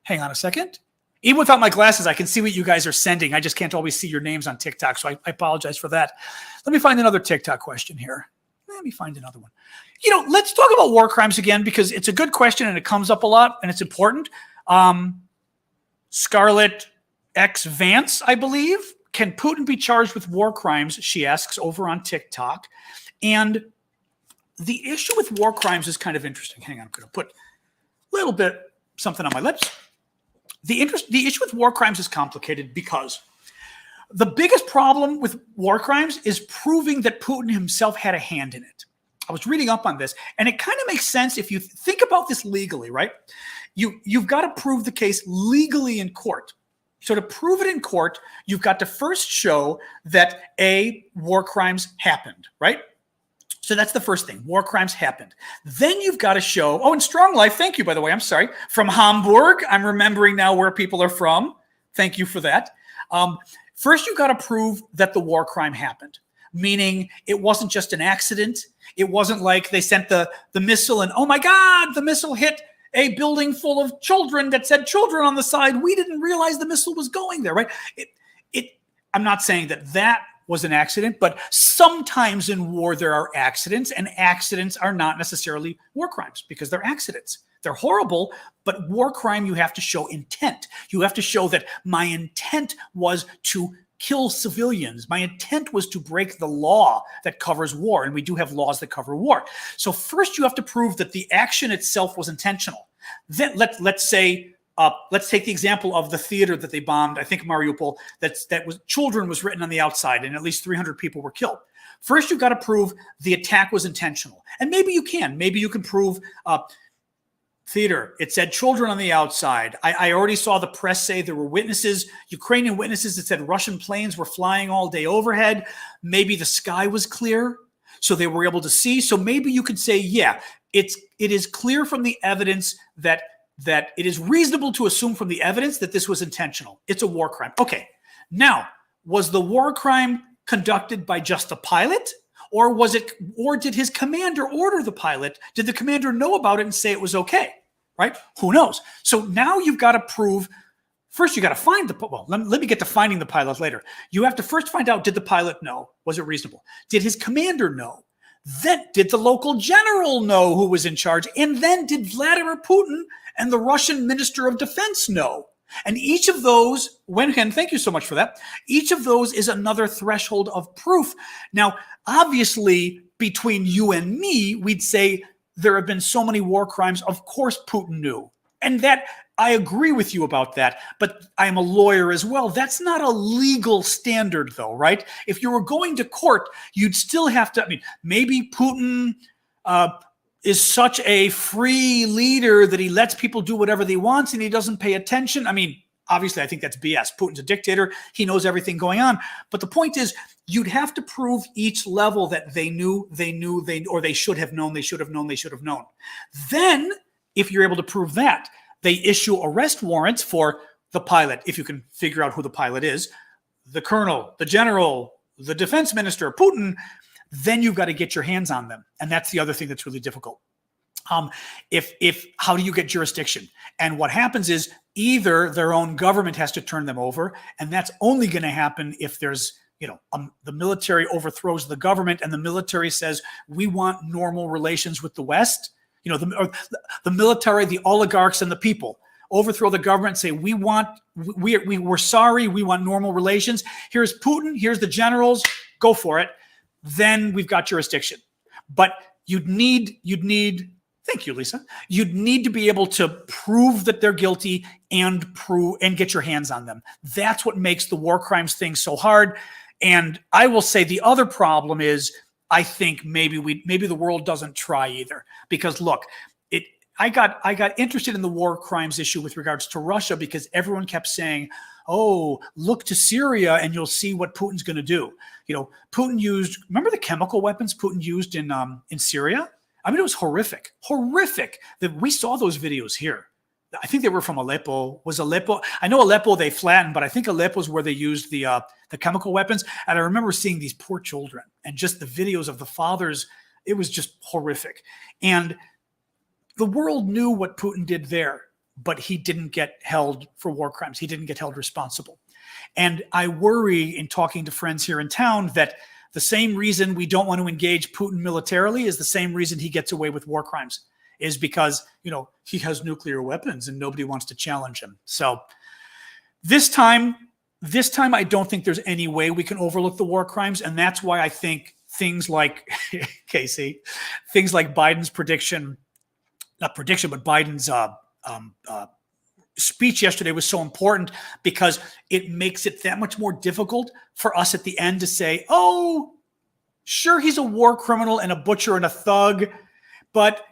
Speaker 1: Hang on a second. Even without my glasses, I can see what you guys are sending. I just can't always see your names on TikTok, so I apologize for that. Let me find another TikTok question here. Let me find another one. Let's talk about war crimes again, because it's a good question and it comes up a lot and it's important. Scarlett X Vance, I believe. Can Putin be charged with war crimes? She asks over on TikTok. And the issue with war crimes is kind of interesting. Hang on, I'm going to put a little bit something on my lips. The issue with war crimes is complicated because the biggest problem with war crimes is proving that Putin himself had a hand in it. I was reading up on this, and it kind of makes sense if you think about this legally, right? You've got to prove the case legally in court. So to prove it in court, you've got to first show that war crimes happened, right? So that's the first thing. War crimes happened. Then you've got to show, and Strong Life, thank you, by the way, I'm sorry, from Hamburg. I'm remembering now where people are from. Thank you for that. First, you've got to prove that the war crime happened, meaning it wasn't just an accident. It wasn't like they sent the missile and, oh my God, the missile hit a building full of children that said children on the side. We didn't realize the missile was going there, right? I'm not saying that was an accident, but sometimes in war there are accidents, and accidents are not necessarily war crimes because they're accidents. They're horrible, but war crime, you have to show intent. You have to show that my intent was to kill civilians. My intent was to break the law that covers war, and we do have laws that cover war. So first you have to prove that the action itself was intentional. Then let's say, let's take the example of the theater that they bombed, I think Mariupol, that was children was written on the outside, and at least 300 people were killed. First, you've got to prove the attack was intentional. And maybe you can prove theater, it said children on the outside. I already saw the press say there were witnesses, Ukrainian witnesses, that said Russian planes were flying all day overhead. Maybe the sky was clear, so they were able to see. So maybe you could say, yeah, it is clear from the evidence that it is reasonable to assume from the evidence that this was intentional. It's a war crime. Okay, now, was the war crime conducted by just the pilot? Or did his commander order the pilot? Did the commander know about it and say it was okay? Right? Who knows? So now you've got to prove, first you got to find let me get to finding the pilot later. You have to first find out, did the pilot know? Was it reasonable? Did his commander know? Then did the local general know who was in charge? And then did Vladimir Putin and the Russian Minister of Defense know? And each of those, Wenhen, thank you so much for that. Each of those is another threshold of proof. Now, obviously, between you and me, we'd say there have been so many war crimes. Of course, Putin knew. And that, I agree with you about that. But I'm a lawyer as well. That's not a legal standard, though, right? If you were going to court, you'd still have to, maybe Putin is such a free leader that he lets people do whatever they want and he doesn't pay attention. Obviously, I think that's BS. Putin's a dictator. He knows everything going on. But the point is, you'd have to prove each level that they knew, or they should have known, they should have known. Then, if you're able to prove that, they issue arrest warrants for the pilot, if you can figure out who the pilot is, the colonel, the general, the defense minister, Putin. Then you've got to get your hands on them. And that's the other thing that's really difficult. How do you get jurisdiction? And what happens is either their own government has to turn them over, and that's only going to happen if there's, the military overthrows the government and the military says, we want normal relations with the West. The military, the oligarchs and the people overthrow the government, say, we're sorry, we want normal relations. Here's Putin, here's the generals, go for it. Then we've got jurisdiction. But you'd need, thank you, Lisa. You'd need to be able to prove that they're guilty and get your hands on them. That's what makes the war crimes thing so hard. And I will say the other problem is, I think maybe the world doesn't try either. Because look, I got interested in the war crimes issue with regards to Russia because everyone kept saying, oh, look to Syria and you'll see what Putin's going to do. Putin used, remember the chemical weapons Putin used in Syria? I mean, it was horrific that we saw those videos here. I think they were from Aleppo. Was Aleppo? I know Aleppo they flattened, but I think Aleppo is where they used the chemical weapons. And I remember seeing these poor children and just the videos of the fathers. It was just horrific. And the world knew what Putin did there, but he didn't get held for war crimes. He didn't get held responsible. And I worry in talking to friends here in town that the same reason we don't want to engage Putin militarily is the same reason he gets away with war crimes, is because, he has nuclear weapons and nobody wants to challenge him. So this time, I don't think there's any way we can overlook the war crimes. And that's why I think things like, Casey, things like Biden's Biden's speech yesterday was so important because it makes it that much more difficult for us at the end to say, oh, sure, he's a war criminal and a butcher and a thug, but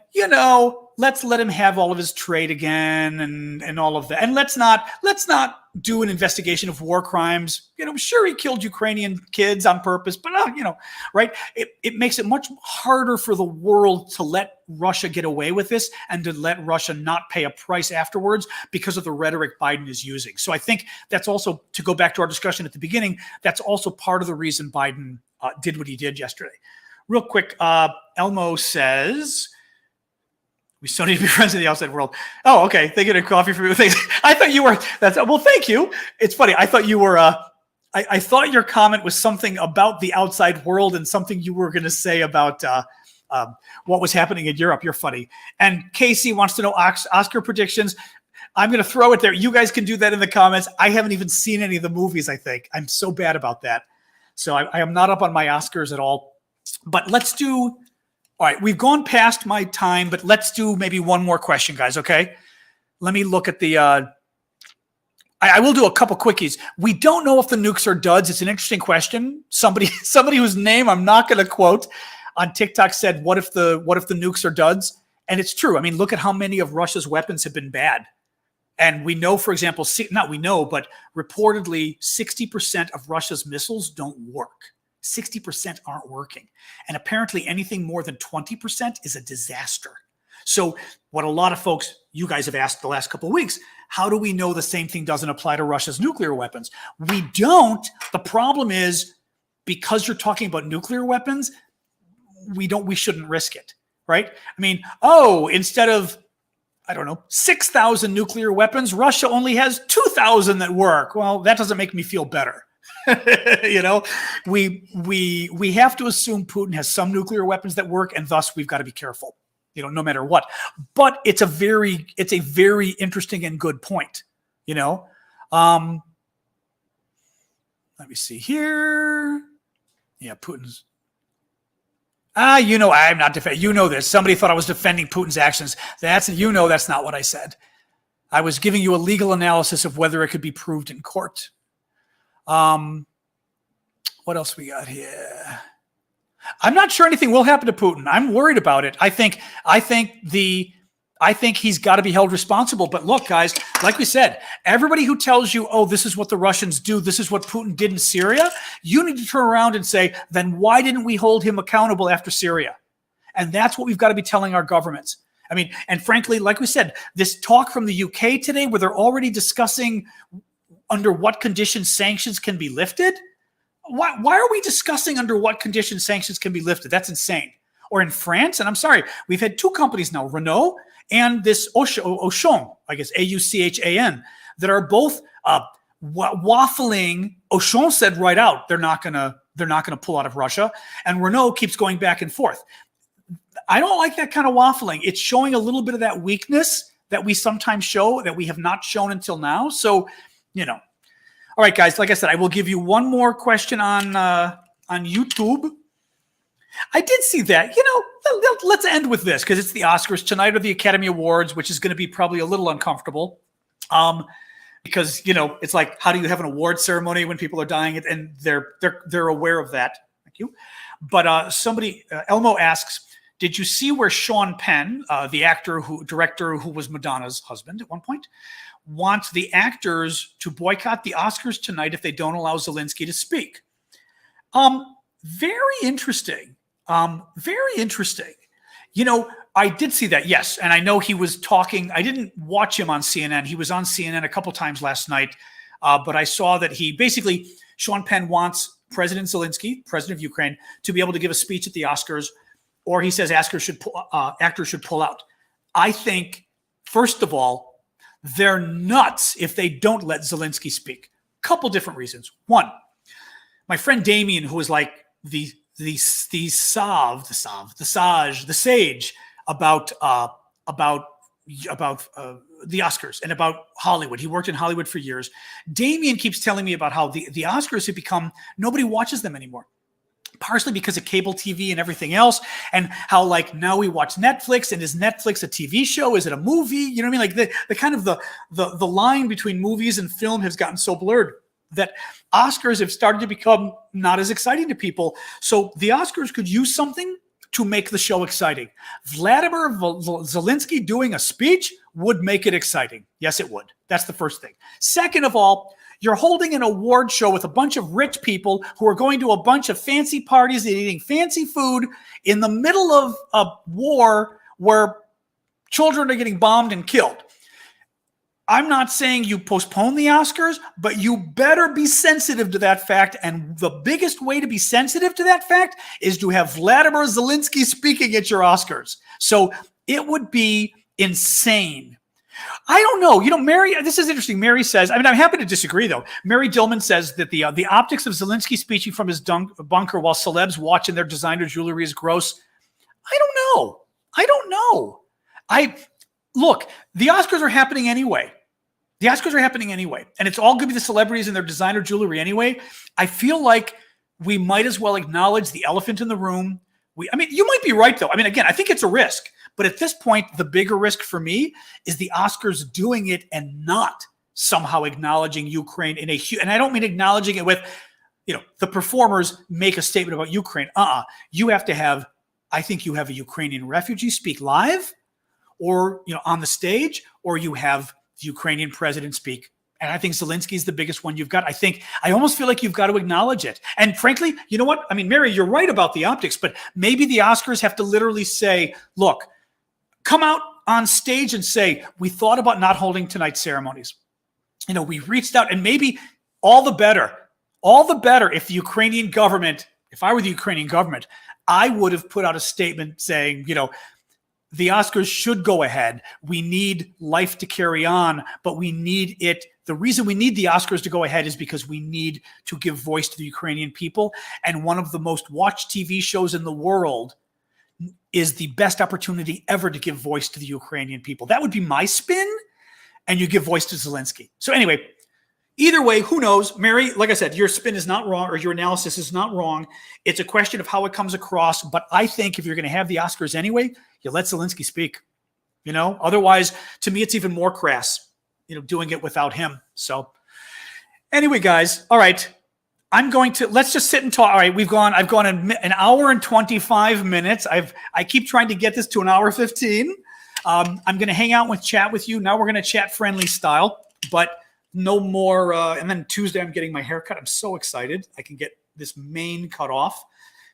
Speaker 1: let's let him have all of his trade again and all of that. And let's not do an investigation of war crimes. Sure, he killed Ukrainian kids on purpose, but right? It makes it much harder for the world to let Russia get away with this and to let Russia not pay a price afterwards because of the rhetoric Biden is using. So I think that's also, to go back to our discussion at the beginning, that's also part of the reason Biden did what he did yesterday. Real quick, Elmo says, we still need to be friends in the outside world. Oh, okay. They get a coffee for me. I thought you were, well, thank you. It's funny. I thought you were, I thought your comment was something about the outside world and something you were going to say about what was happening in Europe. You're funny. And Casey wants to know Oscar predictions. I'm going to throw it there. You guys can do that in the comments. I haven't even seen any of the movies, I think. I'm so bad about that. So I am not up on my Oscars at all. But let's do, all right, we've gone past my time, but let's do maybe one more question, guys, okay? Let me look at the, I will do a couple quickies. We don't know if the nukes are duds. It's an interesting question. Somebody whose name I'm not going to quote on TikTok said, what if the nukes are duds? And it's true. I mean, look at how many of Russia's weapons have been bad. And we know, for example, not we know, but reportedly 60% of Russia's missiles don't work. 60% aren't working. And apparently anything more than 20% is a disaster. So what a lot of folks, you guys have asked the last couple of weeks, how do we know the same thing doesn't apply to Russia's nuclear weapons? We don't. The problem is, because you're talking about nuclear weapons, we shouldn't risk it, right? I mean, instead of, 6,000 nuclear weapons, Russia only has 2,000 that work. Well, that doesn't make me feel better. We have to assume Putin has some nuclear weapons that work, and thus we've got to be careful, no matter what. But it's a very interesting and good point, Let me see here. Yeah, Putin's. I'm not defending. This. Somebody thought I was defending Putin's actions. That's not what I said. I was giving you a legal analysis of whether it could be proved in court. What else we got here? I'm not sure anything will happen to Putin. I'm worried about it. I think I think he's got to be held responsible. But look, guys, like we said, everybody who tells you, oh, this is what the Russians do, this is what Putin did in Syria, you need to turn around and say, then why didn't we hold him accountable after Syria? And that's what we've got to be telling our governments. I mean, and frankly, like we said, this talk from the UK today where they're already discussing under what conditions sanctions can be lifted. Why are we discussing under what conditions sanctions can be lifted? That's insane. Or in France, and I'm sorry, we've had two companies now, Renault and this Auchan, I guess Auchan, that are both waffling. Auchan said right out they're not gonna pull out of Russia, and Renault keeps going back and forth. I don't like that kind of waffling. It's showing a little bit of that weakness that we sometimes show that we have not shown until now. So, you know. All right, guys, like I said, I will give you one more question on YouTube. I did see that. You know, let's end with this because it's the Oscars tonight or the Academy Awards, which is going to be probably a little uncomfortable. Because, you know, it's like, how do you have an award ceremony when people are dying? And they're aware of that. Thank you. But somebody, Elmo asks, did you see where Sean Penn, the director who was Madonna's husband at one point, wants the actors to boycott the Oscars tonight if they don't allow Zelensky to speak? Very interesting. Very interesting. You know, I did see that, yes. And I know he was talking. I didn't watch him on CNN. He was on CNN a couple times last night. But I saw that Sean Penn wants President Zelensky, president of Ukraine, to be able to give a speech at the Oscars, or he says actors should pull out. I think, first of all, they're nuts if they don't let Zelensky speak. Couple different reasons. One, my friend Damien, who is like the sage about the Oscars and about Hollywood. He worked in Hollywood for years. Damien keeps telling me about how the Oscars have become, nobody watches them anymore. Partially because of cable TV and everything else, and how like now we watch Netflix, and is Netflix a TV show? Is it a movie? You know what I mean? Like the kind of the line between movies and film has gotten so blurred that Oscars have started to become not as exciting to people. So the Oscars could use something to make the show exciting. Vladimir Zelensky doing a speech would make it exciting. Yes, it would. That's the first thing. Second of all, you're holding an award show with a bunch of rich people who are going to a bunch of fancy parties and eating fancy food in the middle of a war where children are getting bombed and killed. I'm not saying you postpone the Oscars, but you better be sensitive to that fact. And the biggest way to be sensitive to that fact is to have Vladimir Zelensky speaking at your Oscars. So it would be insane. I don't know. You know, Mary, this is interesting. Mary says, I mean, I'm happy to disagree, though. Mary Dillman says that the optics of Zelensky speaking from his bunker while celebs watching their designer jewelry is gross. I don't know. Look, the Oscars are happening anyway. And it's all going to be the celebrities and their designer jewelry anyway. I feel like we might as well acknowledge the elephant in the room. I mean, you might be right, though. I mean, again, I think it's a risk. But at this point, the bigger risk for me is the Oscars doing it and not somehow acknowledging Ukraine and I don't mean acknowledging it with, you know, the performers make a statement about Ukraine. You have to have, I think you have a Ukrainian refugee speak live or, you know, on the stage, or you have the Ukrainian president speak. And I think Zelensky is the biggest one you've got. I almost feel like you've got to acknowledge it. And frankly, you know what? I mean, Mary, you're right about the optics, but maybe the Oscars have to literally say, look, come out on stage and say, we thought about not holding tonight's ceremonies. You know, we reached out, and maybe all the better if the Ukrainian government, if I were the Ukrainian government, I would have put out a statement saying, you know, the Oscars should go ahead. We need life to carry on, but we need it. The reason we need the Oscars to go ahead is because we need to give voice to the Ukrainian people. And one of the most watched TV shows in the world is the best opportunity ever to give voice to the Ukrainian people. That would be my spin, and you give voice to Zelensky. So anyway, either way, who knows? Mary, like I said, your spin is not wrong, or your analysis is not wrong. It's a question of how it comes across. But I think if you're going to have the Oscars anyway, you let Zelensky speak. You know, otherwise, to me, it's even more crass, you know, doing it without him. So anyway, guys, all right. Let's just sit and talk. All right, I've gone an hour and 25 minutes. I keep trying to get this to an hour 15. I'm going to hang out and chat with you. Now we're going to chat friendly style, but no more. And then Tuesday, I'm getting my hair cut. I'm so excited. I can get this mane cut off,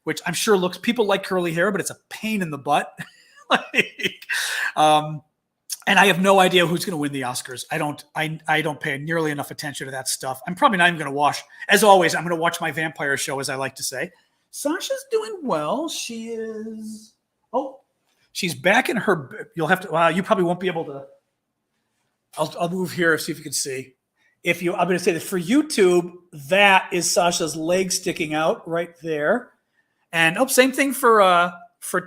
Speaker 1: which I'm sure people like curly hair, but it's a pain in the butt. And I have no idea who's going to win the Oscars. I don't pay nearly enough attention to that stuff. I'm probably not even going to watch. As always, I'm going to watch my vampire show, as I like to say. Sasha's doing well. She is. Oh, she's back in her. You'll have to. You probably won't be able to. I'll move here. See if you can see. I'm going to say that for YouTube, that is Sasha's leg sticking out right there, and same thing for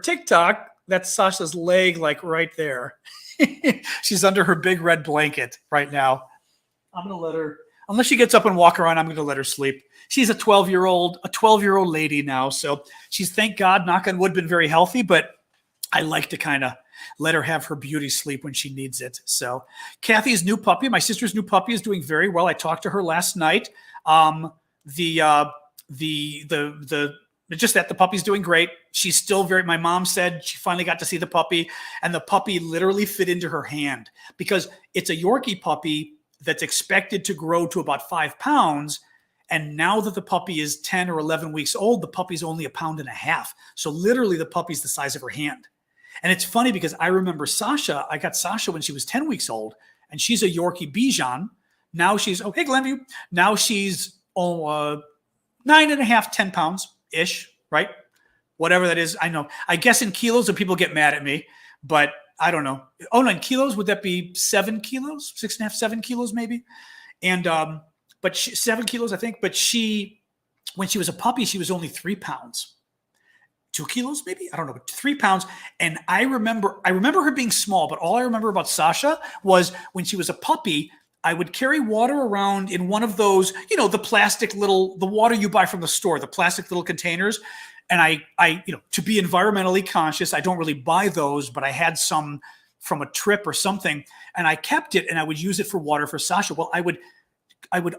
Speaker 1: TikTok. That's Sasha's leg, like right there. She's under her big red blanket right now. I'm going to let her, unless she gets up and walk around, I'm going to let her sleep. She's a 12-year-old lady now. So she's, thank God, knock on wood, been very healthy, but I like to kind of let her have her beauty sleep when she needs it. So Kathy's new puppy, my sister's new puppy, is doing very well. I talked to her last night. Just that the puppy's doing great. She's still my mom said she finally got to see the puppy, and the puppy literally fit into her hand because it's a Yorkie puppy that's expected to grow to about 5 pounds. And now that the puppy is 10 or 11 weeks old, the puppy's only 1.5 pounds. So literally the puppy's the size of her hand. And it's funny because I remember Sasha, I got Sasha when she was 10 weeks old, and she's a Yorkie Bichon. Now she's, hey, Glenview. Now she's 9.5, 10 pounds. Ish, right? Whatever that is. I know. I guess in kilos, and people get mad at me, but I don't know. Oh, no, in kilos, would that be 7 kilos? 6.5, 7 kilos maybe? And, but 7 kilos, I think. But when she was a puppy, she was only 3 pounds. 2 kilos maybe? I don't know, but 3 pounds. And I remember her being small, but all I remember about Sasha was when she was a puppy, I would carry water around in one of those, the plastic the water you buy from the store, the plastic little containers. And I to be environmentally conscious, I don't really buy those, but I had some from a trip or something, and I kept it and I would use it for water for Sasha. Well, I would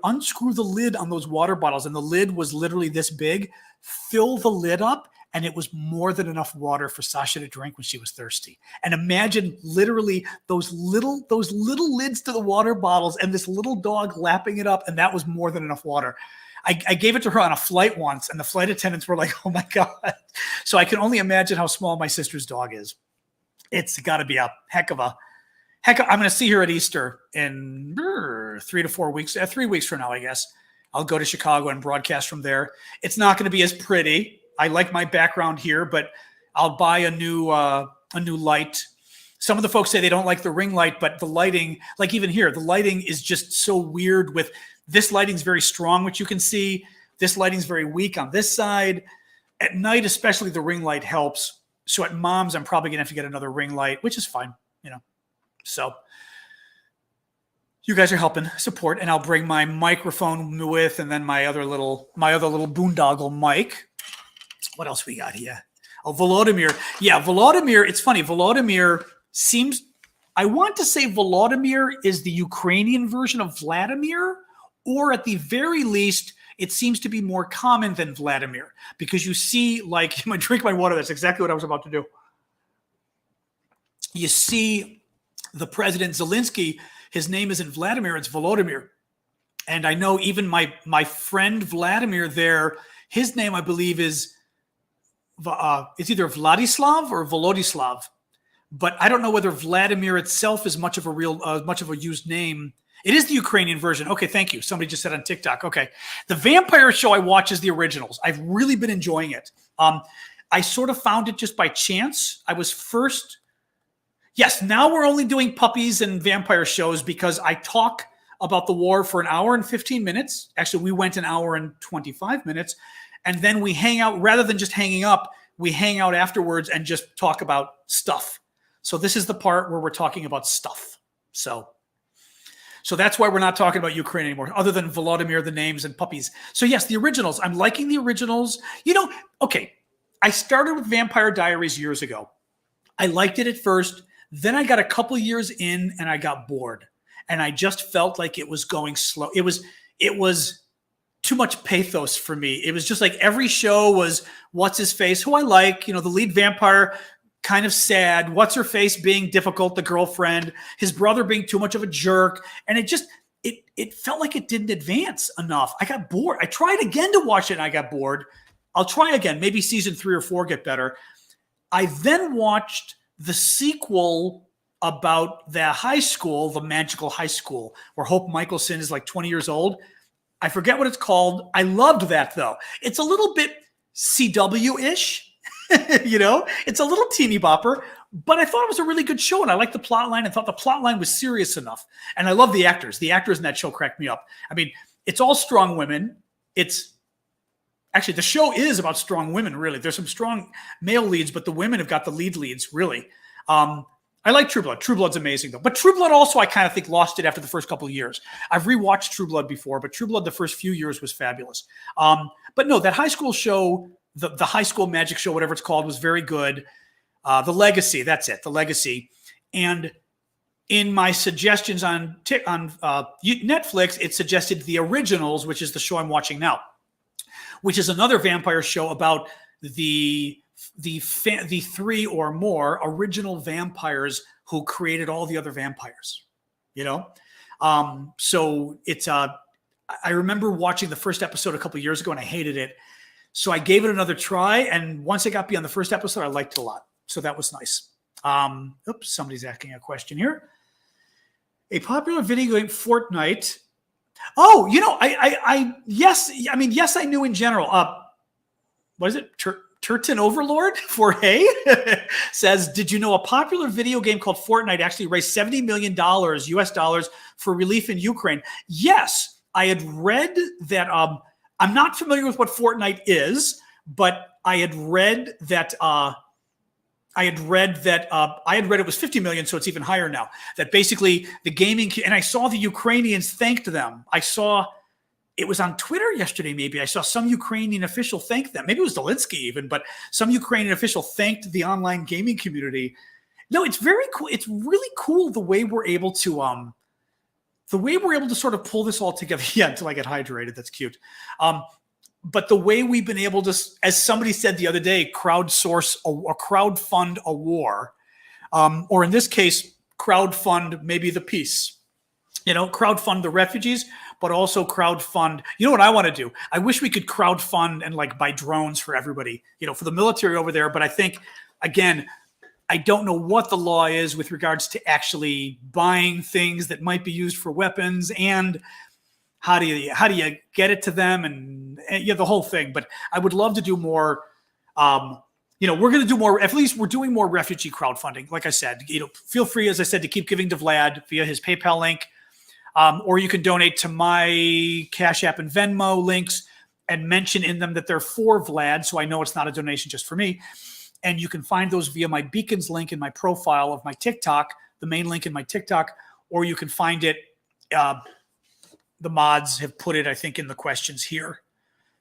Speaker 1: unscrew the lid on those water bottles, and the lid was literally this big, fill the lid up, and it was more than enough water for Sasha to drink when she was thirsty. And imagine literally those little lids to the water bottles and this little dog lapping it up, and that was more than enough water. I gave it to her on a flight once, and the flight attendants were like, oh my God. So I can only imagine how small my sister's dog is. It's got to be a heck of I'm going to see her at Easter in 3 to 4 weeks, 3 weeks from now, I guess. I'll go to Chicago and broadcast from there. It's not going to be as pretty. I like my background here, but I'll buy a new light. Some of the folks say they don't like the ring light, but the lighting, like even here, the lighting is just so weird. With this lighting's very strong, which you can see. This lighting's very weak on this side. At night, especially, the ring light helps. So at Mom's, I'm probably gonna have to get another ring light, which is fine, So you guys are helping support, and I'll bring my microphone with, and then my other little boondoggle mic. What else we got here? Oh, Volodymyr. Yeah, Volodymyr. It's funny. Volodymyr seems, I want to say Volodymyr is the Ukrainian version of Vladimir, or at the very least, it seems to be more common than Vladimir, because you see, like, I'm going to drink my water. That's exactly what I was about to do. You see the president Zelensky, his name isn't Vladimir, it's Volodymyr. And I know even my friend Vladimir there, his name, I believe, is it's either Vladislav or Volodislav, but I don't know whether Vladimir itself is much of a used name. It is the Ukrainian version. Okay, thank you. Somebody just said on TikTok. Okay, the vampire show I watch is the originals. I've really been enjoying it. I sort of found it just by chance. I was first. Yes, now we're only doing puppies and vampire shows because I talk about the war for 1 hour and 15 minutes. Actually, we went 1 hour and 25 minutes. And then we hang out, rather than just hanging up, we hang out afterwards and just talk about stuff. So this is the part where we're talking about stuff. So that's why we're not talking about Ukraine anymore, other than Volodymyr, the names, and puppies. So yes, the originals. I'm liking the originals. Okay, I started with Vampire Diaries years ago. I liked it at first. Then I got a couple years in and I got bored. And I just felt like it was going slow. It was too much pathos for me. It was just like every show was what's his face, who I like, the lead vampire kind of sad. What's her face being difficult, the girlfriend, his brother being too much of a jerk. And it felt like it didn't advance enough. I got bored. I tried again to watch it and I got bored. I'll try again. Maybe season 3 or 4 get better. I then watched the sequel about the high school, the magical high school, where Hope Michelson is like 20 years old. I forget what it's called. I loved that, though. It's a little bit CW-ish, It's a little teeny bopper, but I thought it was a really good show, and I liked the plot line. I thought the plot line was serious enough, and I love the actors. The actors in that show cracked me up. I mean, it's all strong women. Actually, the show is about strong women, really. There's some strong male leads, but the women have got the leads, really. I like True Blood. True Blood's amazing, though. But True Blood also, I kind of think, lost it after the first couple of years. I've rewatched True Blood before, but True Blood the first few years was fabulous. But no, that high school show, the high school magic show, whatever it's called, was very good. The Legacy, that's it, The Legacy. And in my suggestions on Netflix, it suggested The Originals, which is the show I'm watching now, which is another vampire show about the 3 or more original vampires who created all the other vampires, So it's I remember watching the first episode a couple of years ago and I hated it. So I gave it another try. And once I got beyond the first episode, I liked it a lot. So that was nice. Somebody's asking a question here. A popular video game, Fortnite. Oh, yes, I knew in general. What is it? Turton Overlord for Hey says, did you know a popular video game called Fortnite actually raised $70 million US dollars for relief in Ukraine? Yes, I had read that. I'm not familiar with what Fortnite is, but I had read that. I had read it was 50 million, so it's even higher now. That basically the gaming, and I saw the Ukrainians thanked them. I saw it was on Twitter yesterday, maybe. I saw some Ukrainian official thank them. Maybe it was Zelensky even, but some Ukrainian official thanked the online gaming community. No, it's very cool. It's really cool the way we're able to sort of pull this all together. Yeah, until I get hydrated. That's cute. But the way we've been able to, as somebody said the other day, crowdfund a war, or in this case, crowdfund maybe the peace. Crowdfund the refugees, but also crowdfund. You know what I want to do? I wish we could crowdfund and buy drones for everybody, for the military over there. But I think, again, I don't know what the law is with regards to actually buying things that might be used for weapons, and how do you get it to them, and the whole thing. But I would love to do more. We're going to do more. At least we're doing more refugee crowdfunding. Like I said, feel free, as I said, to keep giving to Vlad via his PayPal link. Or you can donate to my Cash App and Venmo links and mention in them that they're for Vlad, so I know it's not a donation just for me. And you can find those via my Beacons link in my profile of my TikTok, the main link in my TikTok, or you can find it. The mods have put it, I think, in the questions here.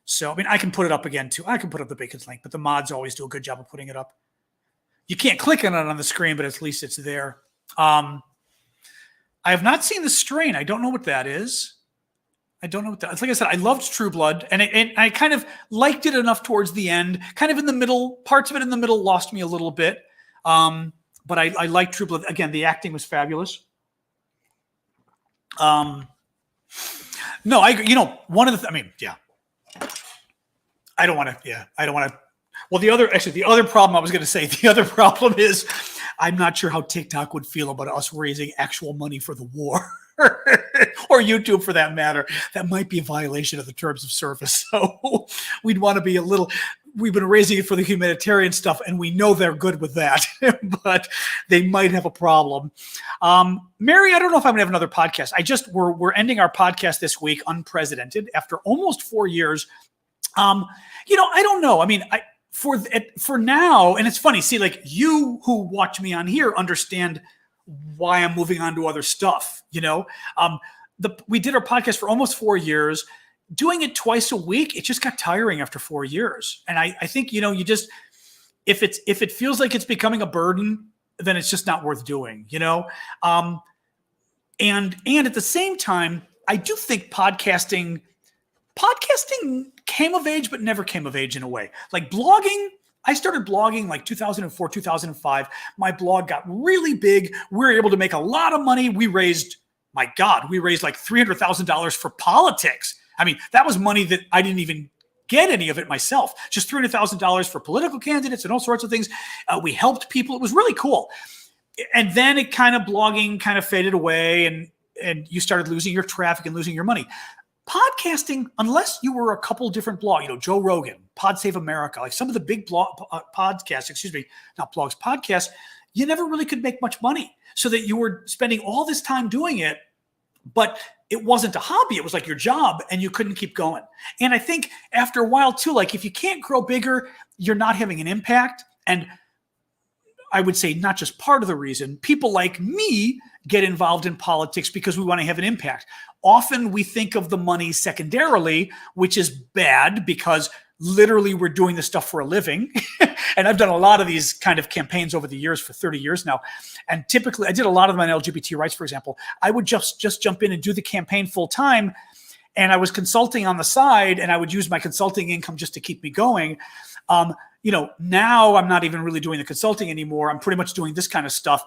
Speaker 1: So, I can put it up again, too. I can put up the Beacons link, but the mods always do a good job of putting it up. You can't click on it on the screen, but at least it's there. I have not seen The Strain. I don't know what that is. I don't know what that is. Like I said, I loved True Blood, and I kind of liked it enough towards the end. Kind of in the middle, parts of it in the middle lost me a little bit. But I liked True Blood. Again, the acting was fabulous. One of the, yeah. I don't want to. Well, the other problem I was going to say, the other problem is I'm not sure how TikTok would feel about us raising actual money for the war or YouTube for that matter. That might be a violation of the terms of service. So we'd want to be we've been raising it for the humanitarian stuff, and we know they're good with that, but they might have a problem. Mary, I don't know if I'm going to have another podcast. We're ending our podcast this week unprecedented after almost 4 years. I don't know. For now, and it's funny, see, you who watch me on here understand why I'm moving on to other stuff. We did our podcast for almost 4 years. Doing it twice a week, it just got tiring after 4 years. And I think, you just, if it feels like it's becoming a burden, then it's just not worth doing, and at the same time, I do think podcasting came of age, but never came of age in a way. Like blogging I started blogging like 2004, 2005. My blog got really big. We were able to make a lot of money. We raised like $300,000 for politics. I mean, that was money that I didn't even get any of it myself. Just $300,000 for political candidates and all sorts of things. We helped people. It was really cool. And then it blogging kind of faded away, and you started losing your traffic and losing your money. Podcasting, unless you were a couple different blogs, Joe Rogan, Pod Save America, like some of the big podcasts, you never really could make much money. So that you were spending all this time doing it, but it wasn't a hobby. It was like your job, and you couldn't keep going. And I think after a while too, like if you can't grow bigger, you're not having an impact. And I would say not just part of the reason people like me get involved in politics because we want to have an impact. Often we think of the money secondarily, which is bad because literally we're doing this stuff for a living. And I've done a lot of these kind of campaigns over the years for 30 years now. And typically I did a lot of them on LGBT rights, for example. I would just jump in and do the campaign full time. And I was consulting on the side, and I would use my consulting income just to keep me going. Now I'm not even really doing the consulting anymore. I'm pretty much doing this kind of stuff.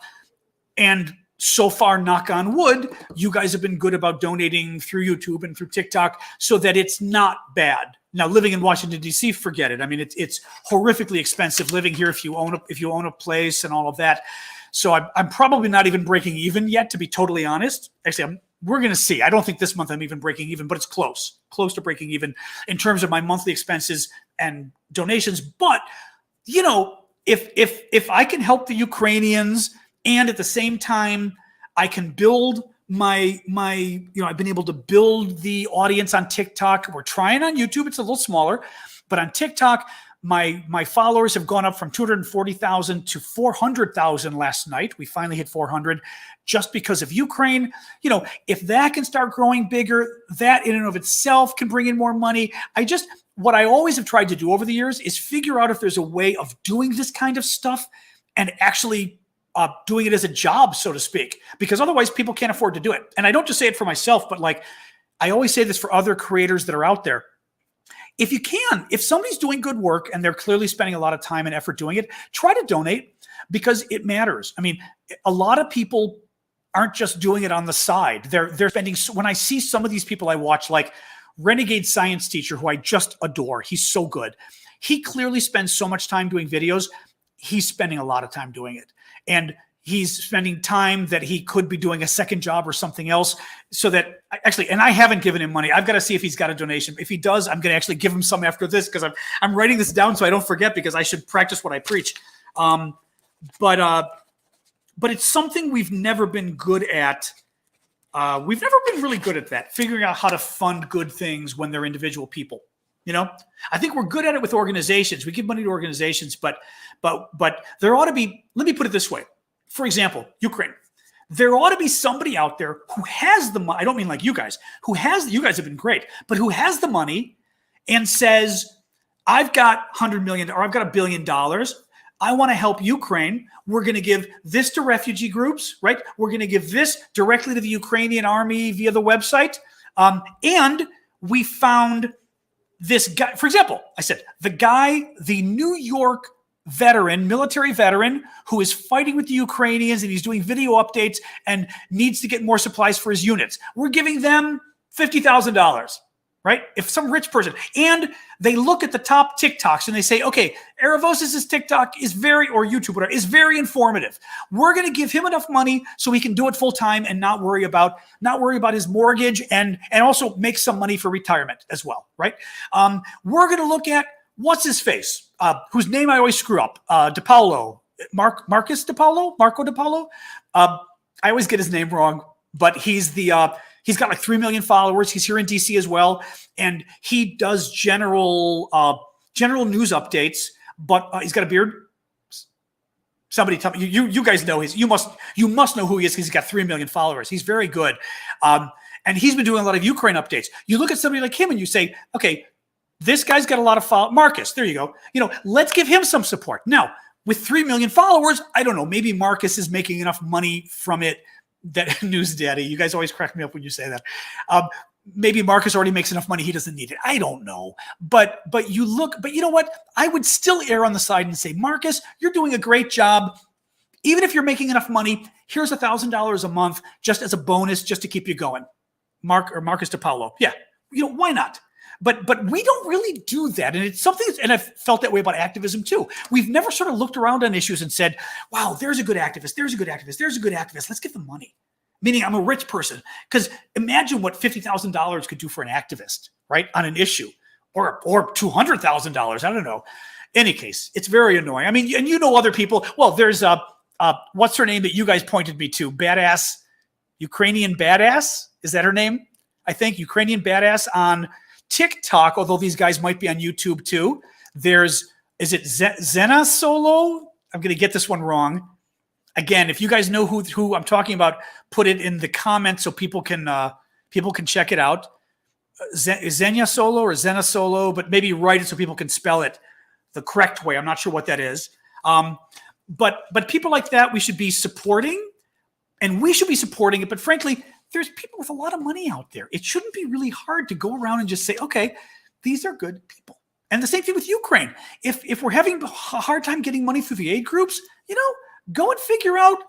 Speaker 1: And so far, knock on wood, you guys have been good about donating through YouTube and through TikTok so that it's not bad. Now, living in Washington, D.C., forget it. I mean, it's horrifically expensive living here if you own a place and all of that. So I'm probably not even breaking even yet, to be totally honest. Actually, we're going to see. I don't think this month I'm even breaking even, but it's close to breaking even in terms of my monthly expenses and donations. But, if I can help the Ukrainians and at the same time I can build I've been able to build the audience on TikTok. We're trying on YouTube. It's a little smaller, but on TikTok, my followers have gone up from 240,000 to 400,000 last night. We finally hit 400 just because of Ukraine. If that can start growing bigger, that in and of itself can bring in more money. What I always have tried to do over the years is figure out if there's a way of doing this kind of stuff and actually doing it as a job, so to speak, because otherwise people can't afford to do it. And I don't just say it for myself, but like I always say this for other creators that are out there. If somebody's doing good work and they're clearly spending a lot of time and effort doing it, try to donate because it matters. I mean, a lot of people aren't just doing it on the side. They're spending, when I see some of these people I watch, like Renegade Science Teacher, who I just adore, he's so good. He clearly spends so much time doing videos. He's spending a lot of time doing it. And he's spending time that he could be doing a second job or something else so that and I haven't given him money. I've got to see if he's got a donation. If he does, I'm going to actually give him some after this because I'm writing this down so I don't forget because I should practice what I preach. But it's something we've never been good at. We've never been really good at that, figuring out how to fund good things when they're individual people. I think we're good at it with organizations. We give money to organizations, but there ought to be, let me put it this way. For example, Ukraine. There ought to be somebody out there who has the money. I don't mean like you guys, you guys have been great, but who has the money and says, I've got $100 million or I've got $1 billion. I want to help Ukraine. We're going to give this to refugee groups, right? We're going to give this directly to the Ukrainian army via the website. And we found this guy, for example, I said, the New York military veteran who is fighting with the Ukrainians and he's doing video updates and needs to get more supplies for his units. We're giving them $50,000, right? If some rich person, and they look at the top TikToks and they say, okay, Eravosis's TikTok is or YouTube, whatever, is very informative. We're going to give him enough money so he can do it full time and not worry about his mortgage and also make some money for retirement as well, right? We're going to look at what's his face, whose name I always screw up, DePaulo, Marco DePaulo. I always get his name wrong, but he's he's got like 3 million followers. He's here in DC as well. And he does general news updates, but he's got a beard. Somebody tell me, you guys know you must know who he is because he's got 3 million followers. He's very good. And he's been doing a lot of Ukraine updates. You look at somebody like him and you say, okay, this guy's got a lot of followers. Marcus, there you go. Let's give him some support. Now, with 3 million followers, I don't know, maybe Marcus is making enough money from it that news daddy. You guys always crack me up when you say that. maybe Marcus already makes enough money. He doesn't need it. I don't know. But you know what? I would still err on the side and say, Marcus, you're doing a great job. Even if you're making enough money, here's $1,000 a month just as a bonus, just to keep you going. Marcus DePaulo. Yeah. Why not? But we don't really do that. And it's something, and I've felt that way about activism too. We've never sort of looked around on issues and said, wow, there's a good activist. There's a good activist. There's a good activist. Let's give them money. Meaning I'm a rich person. Because imagine what $50,000 could do for an activist, right? On an issue, or $200,000. I don't know. Any case, it's very annoying. I mean, and other people. Well, there's what's her name that you guys pointed me to? Badass, Ukrainian Badass. Is that her name? I think Ukrainian Badass on TikTok, although these guys might be on YouTube too. Is it Zena Solo? I'm going to get this one wrong. Again, if you guys know who I'm talking about, put it in the comments so people can check it out. Zena Solo or Zena Solo, but maybe write it so people can spell it the correct way. I'm not sure what that is. But people like that we should be supporting, and we should be supporting it. But frankly, there's people with a lot of money out there. It shouldn't be really hard to go around and just say, okay, these are good people. And the same thing with Ukraine. If we're having a hard time getting money through the aid groups, go and figure out,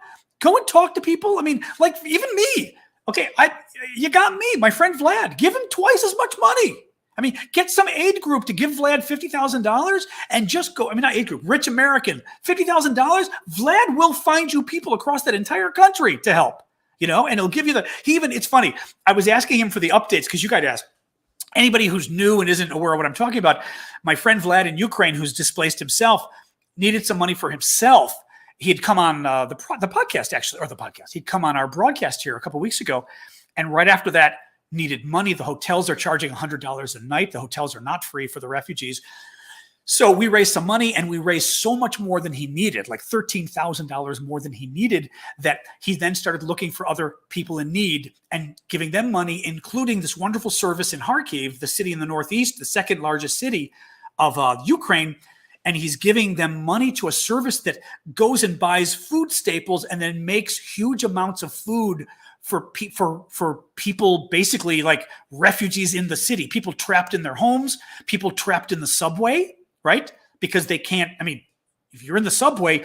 Speaker 1: go and talk to people. I mean, like even me. Okay, you got me, my friend Vlad. Give him twice as much money. I mean, get some aid group to give Vlad $50,000 and just go. I mean, not aid group, Rich American, $50,000. Vlad will find you people across that entire country to help. And he'll give you it's funny. I was asking him for the updates because you guys asked anybody who's new and isn't aware of what I'm talking about. My friend Vlad in Ukraine, who's displaced himself, needed some money for himself. He had come on the podcast, actually, or the podcast. He'd come on our broadcast here a couple of weeks ago. And right after that, needed money. The hotels are charging $100 a night. The hotels are not free for the refugees. So we raised some money, and we raised so much more than he needed, like $13,000 more than he needed, that he then started looking for other people in need and giving them money, including this wonderful service in Kharkiv, the city in the northeast, the second largest city of Ukraine. And he's giving them money to a service that goes and buys food staples and then makes huge amounts of food for people, basically like refugees in the city, people trapped in their homes, people trapped in the subway. Right? Because they can't, I mean, if you're in the subway,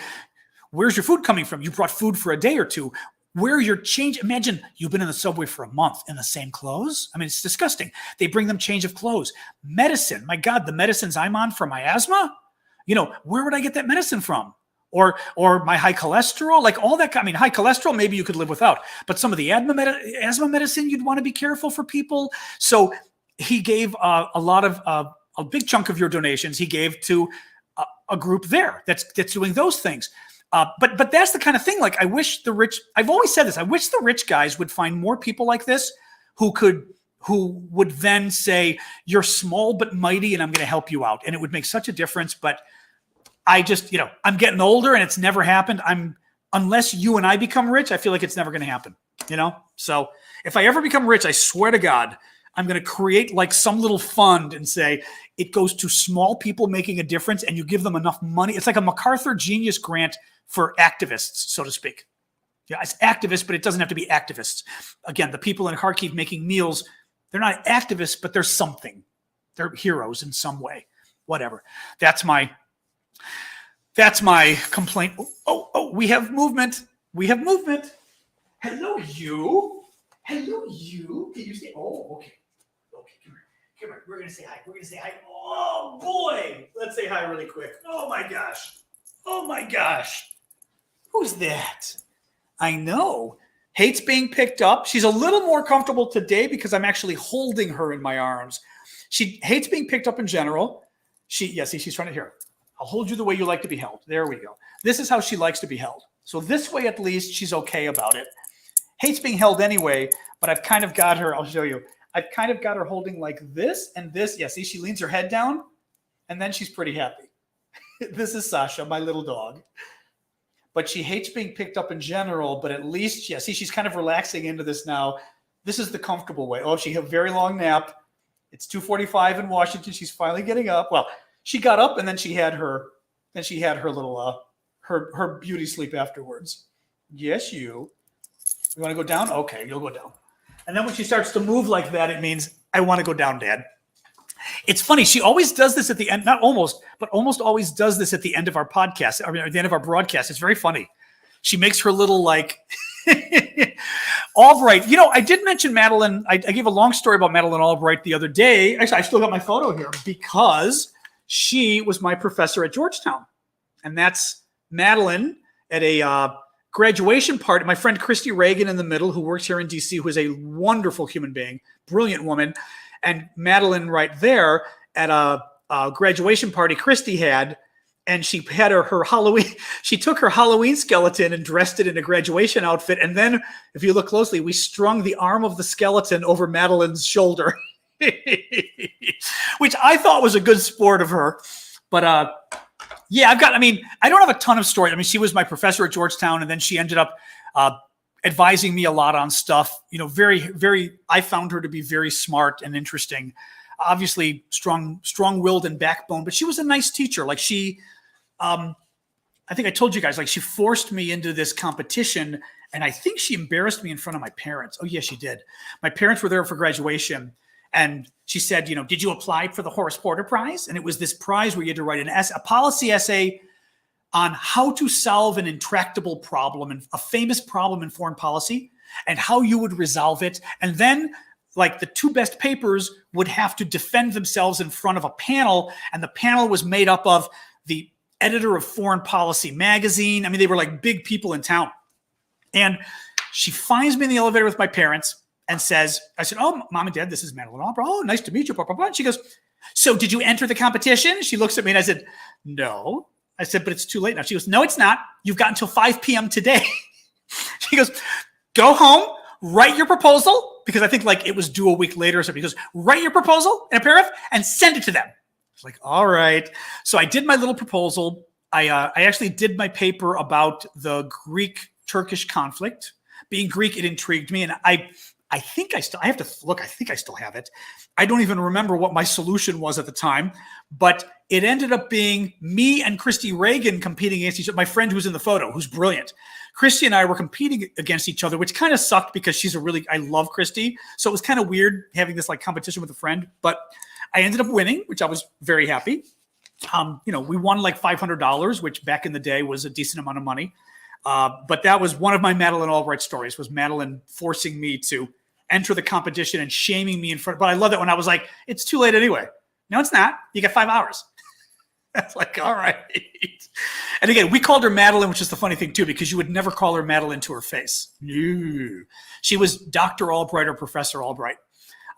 Speaker 1: where's your food coming from? You brought food for a day or two. Where your change? Imagine you've been in the subway for a month in the same clothes. I mean, it's disgusting. They bring them change of clothes. Medicine. My God, the medicines I'm on for my asthma, where would I get that medicine from? Or my high cholesterol, like all that. I mean, high cholesterol, maybe you could live without, but some of the asthma medicine, you'd want to be careful for people. So he gave a big chunk of your donations he gave to a group there that's doing those things. But that's the kind of thing, like I've always said this, I wish the rich guys would find more people like this who would then say, you're small but mighty and I'm going to help you out. And it would make such a difference. But I just, I'm getting older and it's never happened. Unless you and I become rich, I feel like it's never going to happen, So if I ever become rich, I swear to God, I'm going to create like some little fund and say it goes to small people making a difference, and you give them enough money. It's like a MacArthur Genius Grant for activists, so to speak. Yeah, it's activists, but it doesn't have to be activists. Again, the people in Kharkiv making meals, they're not activists, but they're something. They're heroes in some way. Whatever. That's my complaint. Oh, we have movement. Hello, you. Hello, you. Can you say, oh, okay. Come here. We're going to say hi. Oh, boy. Let's say hi really quick. Oh, my gosh. Who's that? I know. Hates being picked up. She's a little more comfortable today because I'm actually holding her in my arms. She hates being picked up in general. She's trying to hear. I'll hold you the way you like to be held. There we go. This is how she likes to be held. So this way, at least, she's okay about it. Hates being held anyway, but I've kind of got her. I'll show you. I've kind of got her holding like this and this. Yeah, see, she leans her head down, and then she's pretty happy. This is Sasha, my little dog. But she hates being picked up in general, but at least, see, she's kind of relaxing into this now. This is the comfortable way. Oh, she had a very long nap. It's 2:45 in Washington. She's finally getting up. Well, she got up, and then she had her little, her beauty sleep afterwards. Yes, you. You want to go down? Okay, you'll go down. And then when she starts to move like that, it means, I want to go down, Dad. It's funny. She always does this at the end, not almost, but almost always does this at the end of our podcast, I mean, at the end of our broadcast. It's very funny. She makes her little like Albright. You know, I did mention Madeline. I gave a long story about Madeline Albright the other day. Actually, I still got my photo here because she was my professor at Georgetown. And that's Madeline at a graduation party. My friend Christy Reagan in the middle, who works here in DC, who is a wonderful human being, brilliant woman. And Madeline right there at a graduation party Christy had. And she had her Halloween, she took her Halloween skeleton and dressed it in a graduation outfit. And then, if you look closely, we strung the arm of the skeleton over Madeline's shoulder, which I thought was a good sport of her. But yeah, I don't have a ton of stories. I mean, she was my professor at Georgetown, and then she ended up advising me a lot on stuff. You know, I found her to be very smart and interesting. Obviously strong-willed and backbone, but she was a nice teacher. Like I think I told you guys, like she forced me into this competition, and I think she embarrassed me in front of my parents. Oh yeah, she did. My parents were there for graduation, and she said, you know, did you apply for the Horace Porter Prize? And it was this prize where you had to write a policy essay on how to solve an intractable problem, and a famous problem in foreign policy, and how you would resolve it. And then like the two best papers would have to defend themselves in front of a panel. And the panel was made up of the editor of Foreign Policy magazine. I mean, they were like big people in town. And she finds me in the elevator with my parents and says, I said, oh, Mom and Dad, this is Madeline Albright. Oh, nice to meet you. Blah, blah, blah. And she goes, so did you enter the competition? She looks at me and I said, no. I said, but it's too late now. She goes, no, it's not. You've got until 5 p.m. today. She goes, go home, write your proposal, because I think like it was due a week later or something. He goes, write your proposal in a paragraph and send it to them. It's like, all right. So I did my little proposal. I actually did my paper about the Greek-Turkish conflict. Being Greek, it intrigued me. And I think I have to look, I think I still have it. I don't even remember what my solution was at the time, but it ended up being me and Christy Reagan competing against each other. My friend who's in the photo, who's brilliant. Christy and I were competing against each other, which kind of sucked because I love Christy. So it was kind of weird having this like competition with a friend, but I ended up winning, which I was very happy. You know, we won like $500, which back in the day was a decent amount of money. But that was one of my Madeline Albright stories, was Madeline forcing me to enter the competition and shaming me in front. But I love it when I was like, it's too late anyway. No, it's not. You got 5 hours. That's like, all right. And again, we called her Madeline, which is the funny thing too, because you would never call her Madeline to her face. No. She was Dr. Albright or Professor Albright.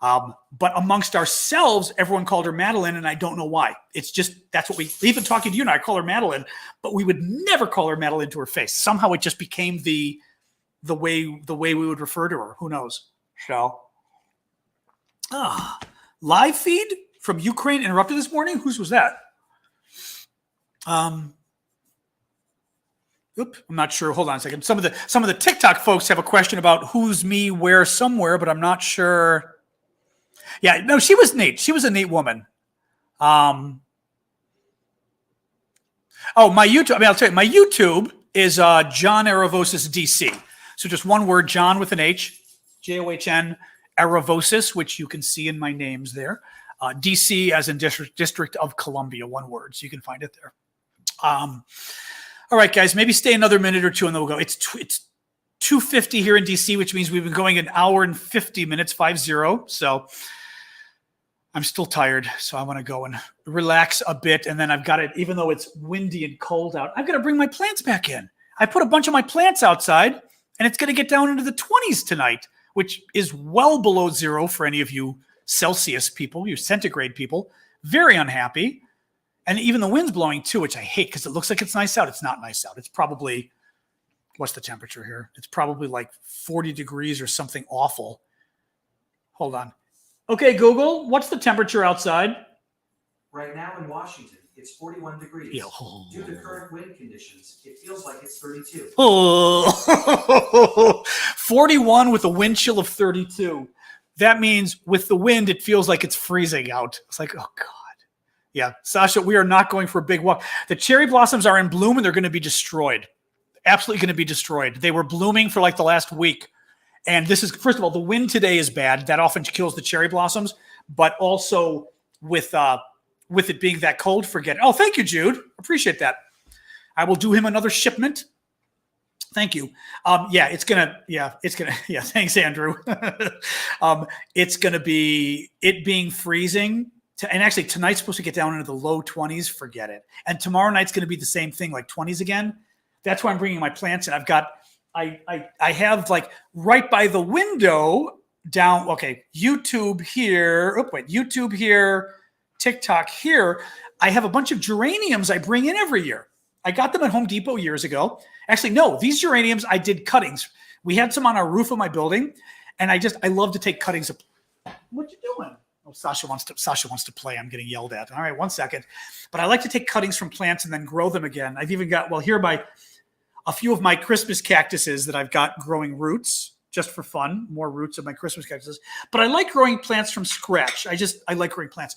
Speaker 1: But amongst ourselves, everyone called her Madeline, and I don't know why. It's just, that's what even talking to you and I call her Madeline, but we would never call her Madeline to her face. Somehow it just became the way we would refer to her. Who knows? So, live feed from Ukraine interrupted this morning. Whose was that? I'm not sure. Hold on a second. Some of the TikTok folks have a question about who's me, where, somewhere, but I'm not sure. Yeah, no, she was neat. She was a neat woman. My YouTube. I mean, I'll tell you, my YouTube is John Aravosis DC. So just one word, John with an H, John Aravosis, which you can see in my names there. DC as in District of Columbia, one word. So you can find it there. All right, guys, maybe stay another minute or two and then we'll go. It's 2:50 here in DC, which means we've been going an hour and 50 minutes, 50. So I'm still tired. So I want to go and relax a bit. And then I've got it, even though it's windy and cold out, I've got to bring my plants back in. I put a bunch of my plants outside and it's going to get down into the 20s tonight, which is well below zero for any of you Celsius people, you centigrade people. Very unhappy. And even the wind's blowing too, which I hate because it looks like it's nice out. It's not nice out. It's probably, what's the temperature here? It's probably like 40 degrees or something awful. Hold on. Okay, Google, what's the temperature outside?
Speaker 2: Right now in Washington, it's 41 degrees.
Speaker 1: Yeah.
Speaker 2: Due to current wind conditions, it feels like it's 32.
Speaker 1: 41 with a wind chill of 32. That means with the wind, it feels like it's freezing out. It's like, oh, God. Yeah, Sasha, we are not going for a big walk. The cherry blossoms are in bloom and they're going to be destroyed. Absolutely going to be destroyed. They were blooming for like the last week. And this is, first of all, the wind today is bad. That often kills the cherry blossoms, but also with it being that cold, forget it. Oh, thank you, Jude. Appreciate that. I will do him another shipment. Thank you. Thanks, Andrew. It's going to be it being freezing. And actually, tonight's supposed to get down into the low 20s. Forget it. And tomorrow night's going to be the same thing, like 20s again. That's why I'm bringing my plants in. I have like right by the window down. Okay, YouTube here. YouTube here. TikTok here. I have a bunch of geraniums I bring in every year. I got them at Home Depot years ago. Actually, no, these geraniums, I did cuttings. We had some on our roof of my building, and I love to take cuttings. What you doing? Oh, Sasha wants to play. I'm getting yelled at. All right, 1 second. But I like to take cuttings from plants and then grow them again. I've even got, here are a few of my Christmas cactuses that I've got growing roots just for fun, more roots of my Christmas cactuses. But I like growing plants from scratch. I like growing plants.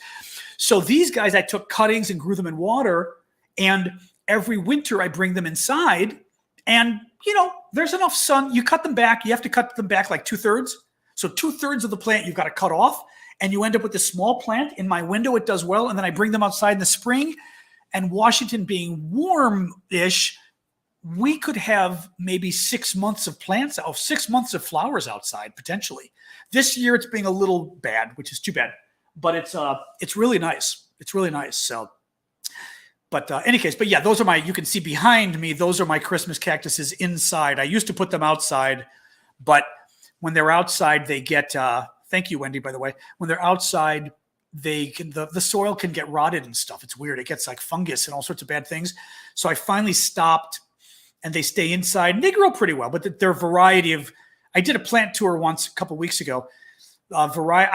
Speaker 1: So these guys, I took cuttings and grew them in water, and every winter I bring them inside, and there's enough sun. You cut them back. You have to cut them back like 2/3. So 2/3 of the plant you've got to cut off, and you end up with this small plant. In my window, it does well, and then I bring them outside in the spring. And Washington being warm-ish, we could have maybe 6 months of plants, 6 months of flowers outside potentially. This year it's being a little bad, which is too bad, but it's really nice. It's really nice. So. But any case, yeah, those are you can see behind me, those are my Christmas cactuses inside. I used to put them outside, but when they're outside, they get, thank you, Wendy, by the way. When they're outside, the soil can get rotted and stuff. It's weird. It gets like fungus and all sorts of bad things. So I finally stopped, and they stay inside, and they grow pretty well, but they're a variety of, I did a plant tour once a couple of weeks ago. I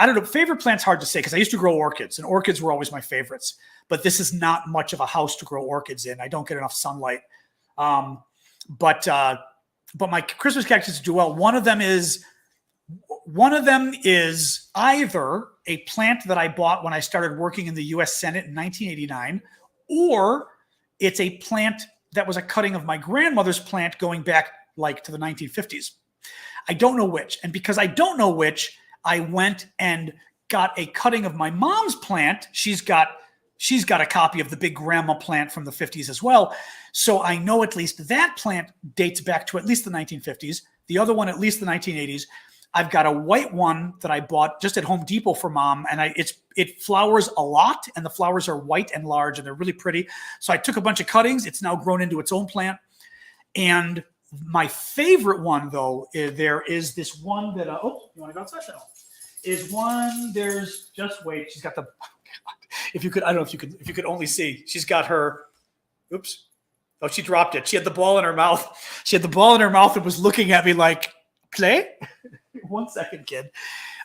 Speaker 1: don't know, favorite plant's hard to say because I used to grow orchids, and orchids were always my favorites. But this is not much of a house to grow orchids in. I don't get enough sunlight. But my Christmas cactus do well. One of them is either a plant that I bought when I started working in the U.S. Senate in 1989, or it's a plant that was a cutting of my grandmother's plant going back like to the 1950s. I don't know which. And because I don't know which, I went and got a cutting of my mom's plant. She's got a copy of the big grandma plant from the 50s as well. So I know at least that plant dates back to at least the 1950s. The other one, at least the 1980s. I've got a white one that I bought just at Home Depot for Mom. And it flowers a lot, and the flowers are white and large, and they're really pretty. So I took a bunch of cuttings. It's now grown into its own plant. And my favorite one, though, there is this one that, you want to go outside? No. Is one, there's, just wait, she's got the, if you could, I don't know if you could only see, she's got her, oops. Oh, she dropped it. She had the ball in her mouth. She had the ball in her mouth and was looking at me like, play? 1 second, kid.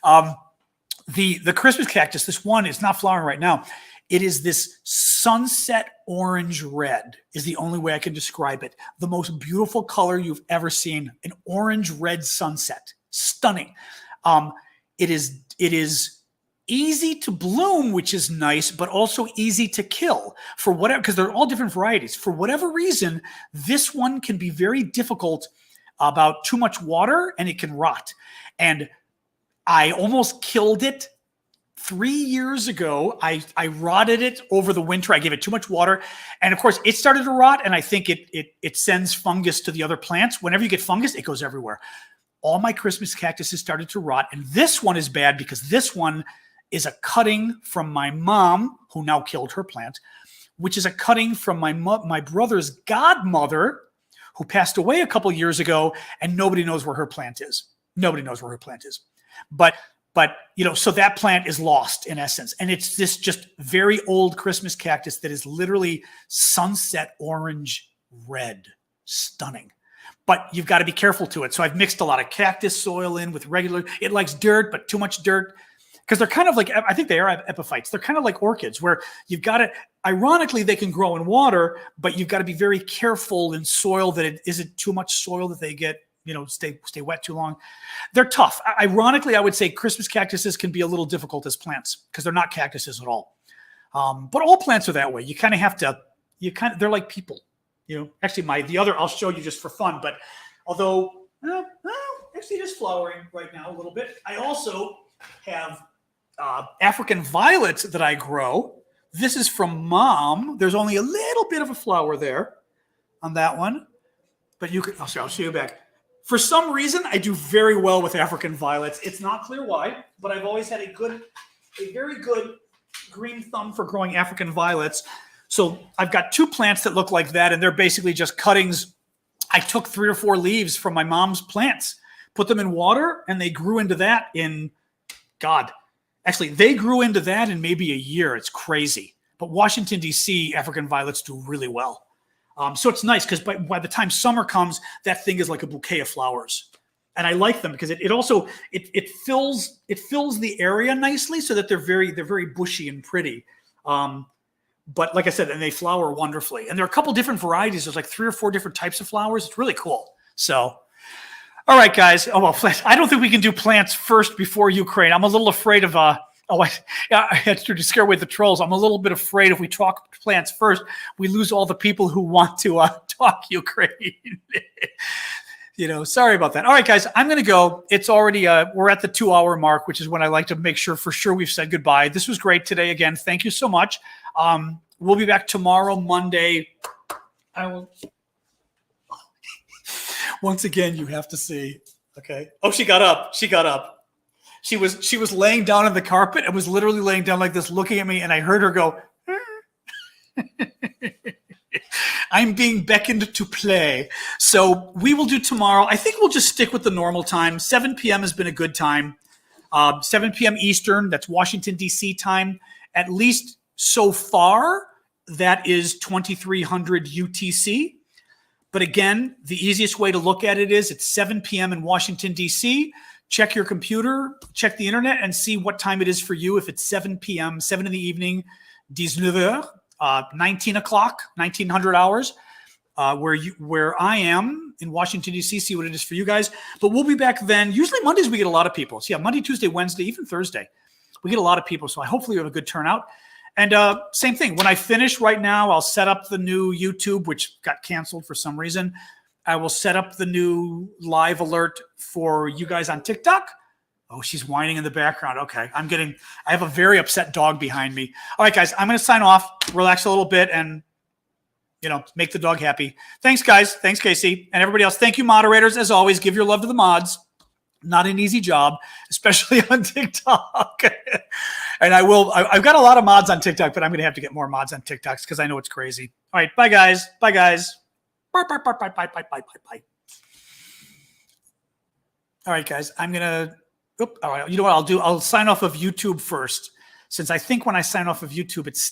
Speaker 1: The Christmas cactus, this one is not flowering right now. It is this sunset orange red is the only way I can describe it. The most beautiful color you've ever seen, an orange red sunset. Stunning. It is easy to bloom, which is nice, but also easy to kill for whatever, because they're all different varieties. For whatever reason, this one can be very difficult about too much water, and it can rot. And I almost killed it 3 years ago. I rotted it over the winter. I gave it too much water. And of course, it started to rot, and I think it sends fungus to the other plants. Whenever you get fungus, it goes everywhere. All my Christmas cactuses started to rot. And this one is bad because this one is a cutting from my mom, who now killed her plant, which is a cutting from my brother's godmother, who passed away a couple years ago, and nobody knows where her plant is. Nobody knows where her plant is. But so that plant is lost in essence. And it's this just very old Christmas cactus that is literally sunset orange red. Stunning. But you've got to be careful to it. So I've mixed a lot of cactus soil in with regular. It likes dirt, but too much dirt. Because they're kind of like, I think they are epiphytes. They're kind of like orchids, where you've got to, ironically, they can grow in water, but you've got to be very careful in soil that it isn't too much soil that they get, stay wet too long. They're tough. Ironically, I would say Christmas cactuses can be a little difficult as plants because they're not cactuses at all. But all plants are that way. You kind of have to, they're like people. Actually, the other, I'll show you just for fun, but although, Actually, it is flowering right now a little bit. I also have African violets that I grow. This is from Mom. There's only a little bit of a flower there on that one. But you can, I'll show you back. For some reason, I do very well with African violets. It's not clear why, but I've always had a very good green thumb for growing African violets. So I've got 2 plants that look like that, and they're basically just cuttings. I took 3 or 4 leaves from my mom's plants, put them in water, and they grew into that in, actually, they grew into that in maybe a year. It's crazy. But Washington, D.C., African violets do really well. So it's nice because by the time summer comes, that thing is like a bouquet of flowers. And I like them because it also fills the area nicely so that they're very bushy and pretty. But like I said, and they flower wonderfully. And there are a couple different varieties. There's like 3 or 4 different types of flowers. It's really cool. So, all right, guys. Oh, well, I don't think we can do plants first before Ukraine. I'm a little afraid of, I had to scare away the trolls. I'm a little bit afraid if we talk plants first, we lose all the people who want to talk Ukraine. Sorry about that. All right, guys, I'm going to go. It's already, we're at the 2-hour mark, which is when I like to make sure for sure we've said goodbye. This was great today. Again, thank you so much. We'll be back tomorrow, Monday. I will. Once again, you have to see. Okay. Oh, she got up. She was laying down on the carpet and was literally laying down like this, looking at me, and I heard her go, I'm being beckoned to play. So we will do tomorrow. I think we'll just stick with the normal time. 7 p.m. has been a good time. 7 p.m. Eastern, that's Washington, D.C. time. At least so far, that is 2300 UTC. But again, the easiest way to look at it is it's 7 p.m. in Washington, D.C. Check your computer, check the internet, and see what time it is for you. If it's 7 p.m., 7 in the evening, 19 o'clock, 1900 hours, where I am in Washington, D.C., see what it is for you guys. But we'll be back then. Usually Mondays we get a lot of people. So yeah, Monday, Tuesday, Wednesday, even Thursday. We get a lot of people, so hopefully we have a good turnout. And same thing. When I finish right now, I'll set up the new YouTube, which got canceled for some reason. I will set up the new live alert for you guys on TikTok. Oh, she's whining in the background. Okay, I have a very upset dog behind me. All right, guys, I'm going to sign off, relax a little bit, and, make the dog happy. Thanks, guys. Thanks, Casey. And everybody else. Thank you, moderators. As always, give your love to the mods. Not an easy job, especially on TikTok. And I've got a lot of mods on TikTok, but I'm going to have to get more mods on TikToks because I know it's crazy. All right, bye, guys. Bye, guys. Bye. All right, guys, I'm going to, all right, you know what I'll do? I'll sign off of YouTube first, since I think when I sign off of YouTube, it's